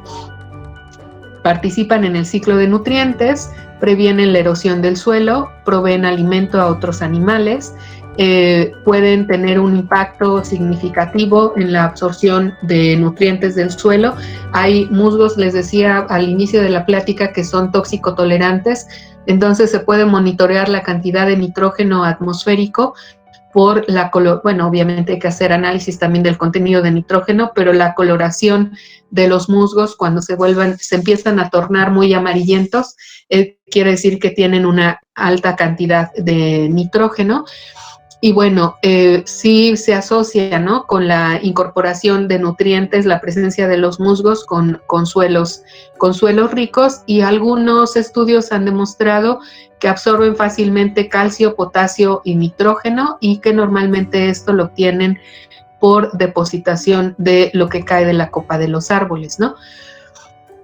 participan en el ciclo de nutrientes, previenen la erosión del suelo, proveen alimento a otros animales, pueden tener un impacto significativo en la absorción de nutrientes del suelo. Hay musgos, les decía al inicio de la plática, que son tóxico-tolerantes, entonces se puede monitorear la cantidad de nitrógeno atmosférico por la color, bueno, obviamente hay que hacer análisis también del contenido de nitrógeno, pero la coloración de los musgos cuando se empiezan a tornar muy amarillentos, quiere decir que tienen una alta cantidad de nitrógeno. Y bueno, sí se asocia, ¿no?, con la incorporación de nutrientes, la presencia de los musgos con suelos ricos, y algunos estudios han demostrado que absorben fácilmente calcio, potasio y nitrógeno, y que normalmente esto lo obtienen por depositación de lo que cae de la copa de los árboles, ¿no?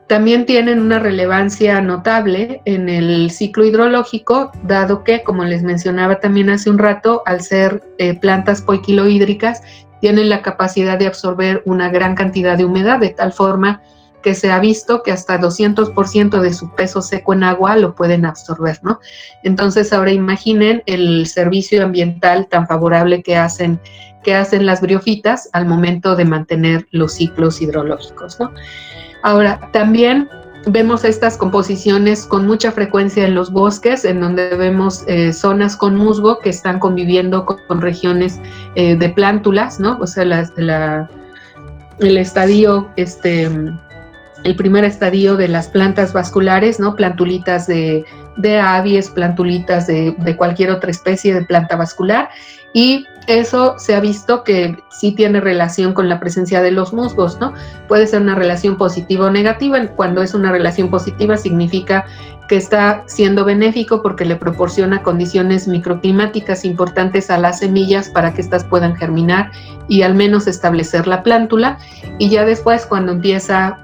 También tienen una relevancia notable en el ciclo hidrológico, dado que, como les mencionaba también hace un rato, al ser plantas poiquilohídricas, tienen la capacidad de absorber una gran cantidad de humedad, de tal forma que se ha visto que hasta 200% de su peso seco en agua lo pueden absorber, ¿no? Entonces, ahora imaginen el servicio ambiental tan favorable que hacen las briofitas al momento de mantener los ciclos hidrológicos, ¿no? Ahora, también vemos estas composiciones con mucha frecuencia en los bosques, en donde vemos zonas con musgo que están conviviendo con regiones de plántulas, ¿no? O sea, el estadio, el primer estadio de las plantas vasculares, ¿no? Plantulitas de avies, plantulitas de cualquier otra especie de planta vascular, y eso se ha visto que sí tiene relación con la presencia de los musgos, ¿no? Puede ser una relación positiva o negativa. Cuando es una relación positiva significa que está siendo benéfico porque le proporciona condiciones microclimáticas importantes a las semillas para que éstas puedan germinar y al menos establecer la plántula. Y ya después, cuando empieza,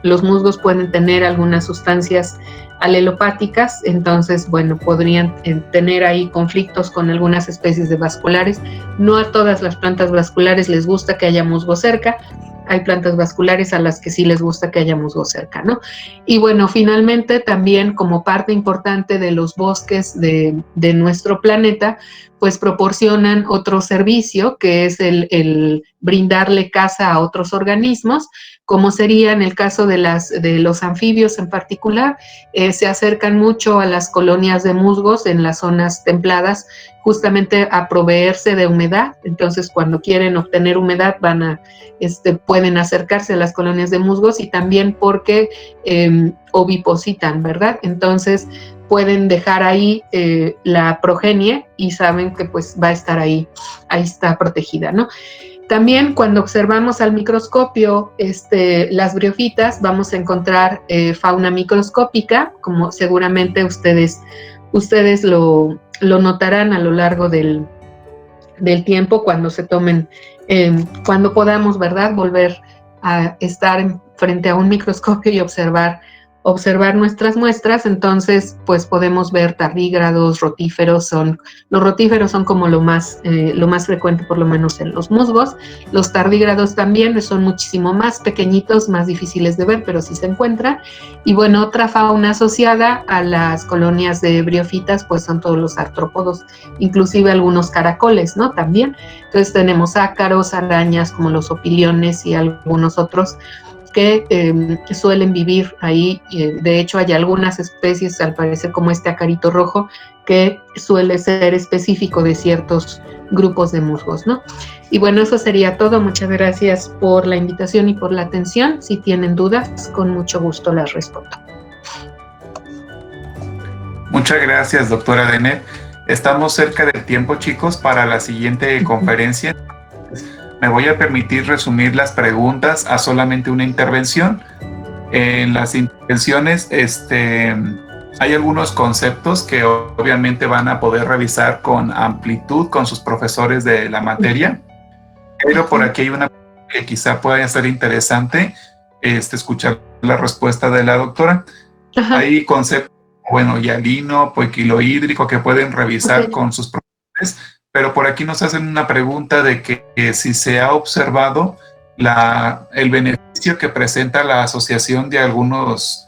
los musgos pueden tener algunas sustancias alelopáticas, entonces, bueno, podrían tener ahí conflictos con algunas especies de vasculares. No a todas las plantas vasculares les gusta que haya musgo cerca, hay plantas vasculares a las que sí les gusta que haya musgo cerca, ¿no? Y bueno, finalmente también como parte importante de los bosques de nuestro planeta, pues proporcionan otro servicio que es el brindarle caza a otros organismos, como sería en el caso de los anfibios en particular. Se acercan mucho a las colonias de musgos en las zonas templadas, justamente a proveerse de humedad. Entonces, cuando quieren obtener humedad, pueden acercarse a las colonias de musgos, y también porque ovipositan, ¿verdad? Entonces, pueden dejar ahí la progenie y saben que pues va a estar ahí está protegida, ¿no? También cuando observamos al microscopio las briofitas, vamos a encontrar fauna microscópica, como seguramente ustedes lo notarán a lo largo del tiempo, cuando se tomen, cuando podamos, ¿verdad?, volver a estar frente a un microscopio y observar nuestras muestras, entonces pues podemos ver tardígrados, rotíferos. Los rotíferos son como lo más frecuente, por lo menos en los musgos. Los tardígrados también son muchísimo más pequeñitos, más difíciles de ver, pero sí se encuentran. Y bueno, otra fauna asociada a las colonias de briofitas pues son todos los artrópodos, inclusive algunos caracoles, ¿no? También. Entonces tenemos ácaros, arañas como los opiliones y algunos otros que suelen vivir ahí. De hecho, hay algunas especies, al parecer como este acarito rojo, que suele ser específico de ciertos grupos de musgos, ¿no? Y bueno, eso sería todo. Muchas gracias por la invitación y por la atención. Si tienen dudas, con mucho gusto las respondo. Muchas gracias, doctora Denet. Estamos cerca del tiempo, chicos, para la siguiente conferencia. Me voy a permitir resumir las preguntas a solamente una intervención. En las intervenciones hay algunos conceptos que obviamente van a poder revisar con amplitud con sus profesores de la materia, pero por aquí hay una que quizá pueda ser interesante escuchar la respuesta de la doctora. Ajá. Hay conceptos, bueno, hialino, poiquilohídrico, que pueden revisar con sus profesores, pero por aquí nos hacen una pregunta de que si se ha observado el beneficio que presenta la asociación de algunas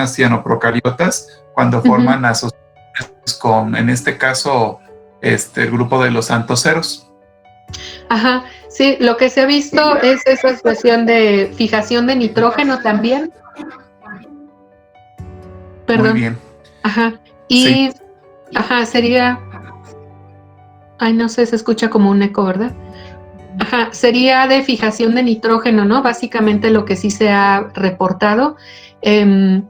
cianoprocariotas cuando forman asociaciones con, en este caso, el grupo de los antoceros. Ajá, sí, lo que se ha visto es esa situación de fijación de nitrógeno también. Perdón. Muy bien. Ajá, y sí. Ajá, sería... Ay, no sé, se escucha como un eco, ¿verdad? Ajá, sería de fijación de nitrógeno, ¿no? Básicamente lo que sí se ha reportado.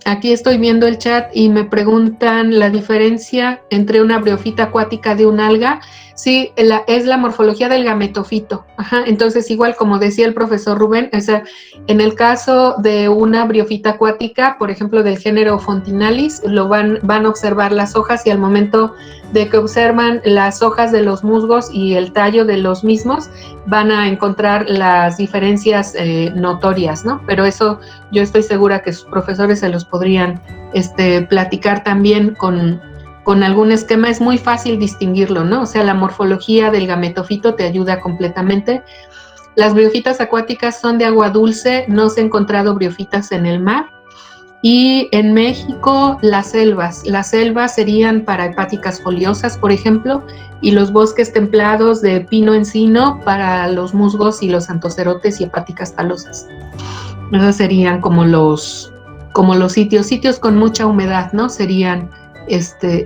Aquí estoy viendo el chat y me preguntan la diferencia entre una briofita acuática de un alga. Sí, es la morfología del gametofito. Ajá, entonces igual como decía el profesor Rubén, o sea, en el caso de una briofita acuática, por ejemplo del género Fontinalis, van a observar las hojas y al momento de que observan las hojas de los musgos y el tallo de los mismos, van a encontrar las diferencias notorias, ¿no? Pero eso yo estoy segura que sus profesores se los podrían platicar también con algún esquema. Es muy fácil distinguirlo, ¿no? O sea, la morfología del gametofito te ayuda completamente. Las briofitas acuáticas son de agua dulce, no se han encontrado briofitas en el mar. Y en México, las selvas serían para hepáticas foliosas, por ejemplo, y los bosques templados de pino encino para los musgos y los antocerotes y hepáticas talosas. Esos serían como los sitios con mucha humedad, ¿no? Serían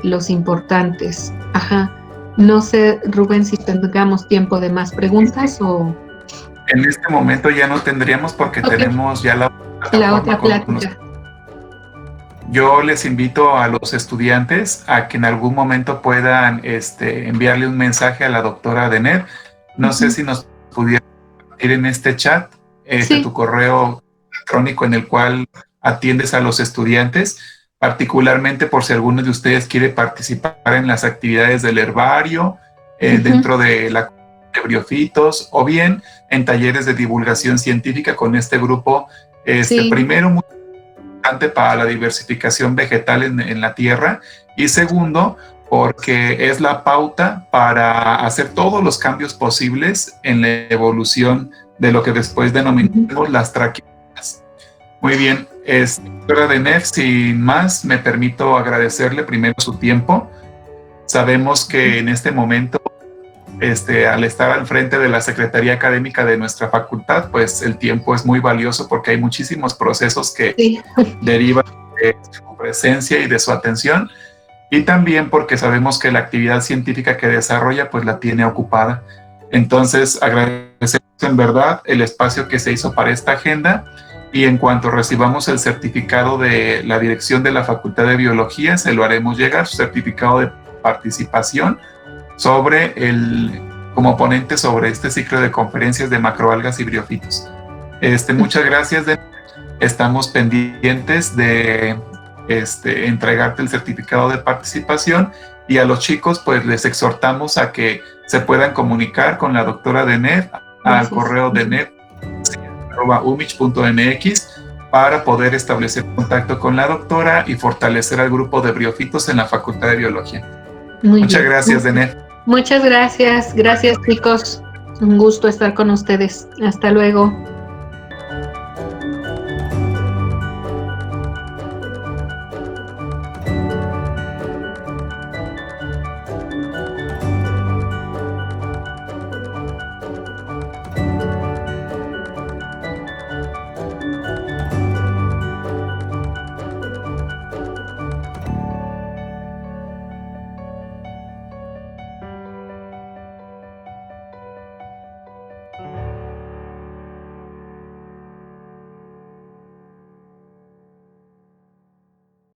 los importantes. Ajá. No sé, Rubén, si tengamos tiempo de más preguntas o... En este momento ya no tendríamos porque tenemos ya la otra plática. Yo les invito a los estudiantes a que en algún momento puedan enviarle un mensaje a la doctora Denet. No sé si nos pudiera ir en este chat tu correo electrónico en el cual atiendes a los estudiantes, particularmente por si alguno de ustedes quiere participar en las actividades del herbario, dentro de la de briofitos, o bien en talleres de divulgación científica con este grupo. Primero, muy importante para la diversificación vegetal en la tierra, y segundo, porque es la pauta para hacer todos los cambios posibles en la evolución de lo que después denominamos las traqueotas. Muy bien, doctora Denet, sin más, me permito agradecerle primero su tiempo. Sabemos que en este momento, al estar al frente de la Secretaría Académica de nuestra facultad, pues el tiempo es muy valioso porque hay muchísimos procesos que derivan de su presencia y de su atención, y también porque sabemos que la actividad científica que desarrolla pues la tiene ocupada. Entonces agradecemos en verdad el espacio que se hizo para esta agenda, y en cuanto recibamos el certificado de la dirección de la Facultad de Biología, se lo haremos llegar, su certificado de participación como ponente sobre este ciclo de conferencias de macroalgas y briofitos. Muchas gracias, estamos pendientes de entregarte el certificado de participación, y a los chicos pues les exhortamos a que se puedan comunicar con la doctora Denet al correo Denet info@umich.mx para poder establecer contacto con la doctora y fortalecer al grupo de briófitos en la Facultad de Biología. Muchas gracias, Denef. Muchas gracias. Gracias, chicos. Un gusto estar con ustedes. Hasta luego.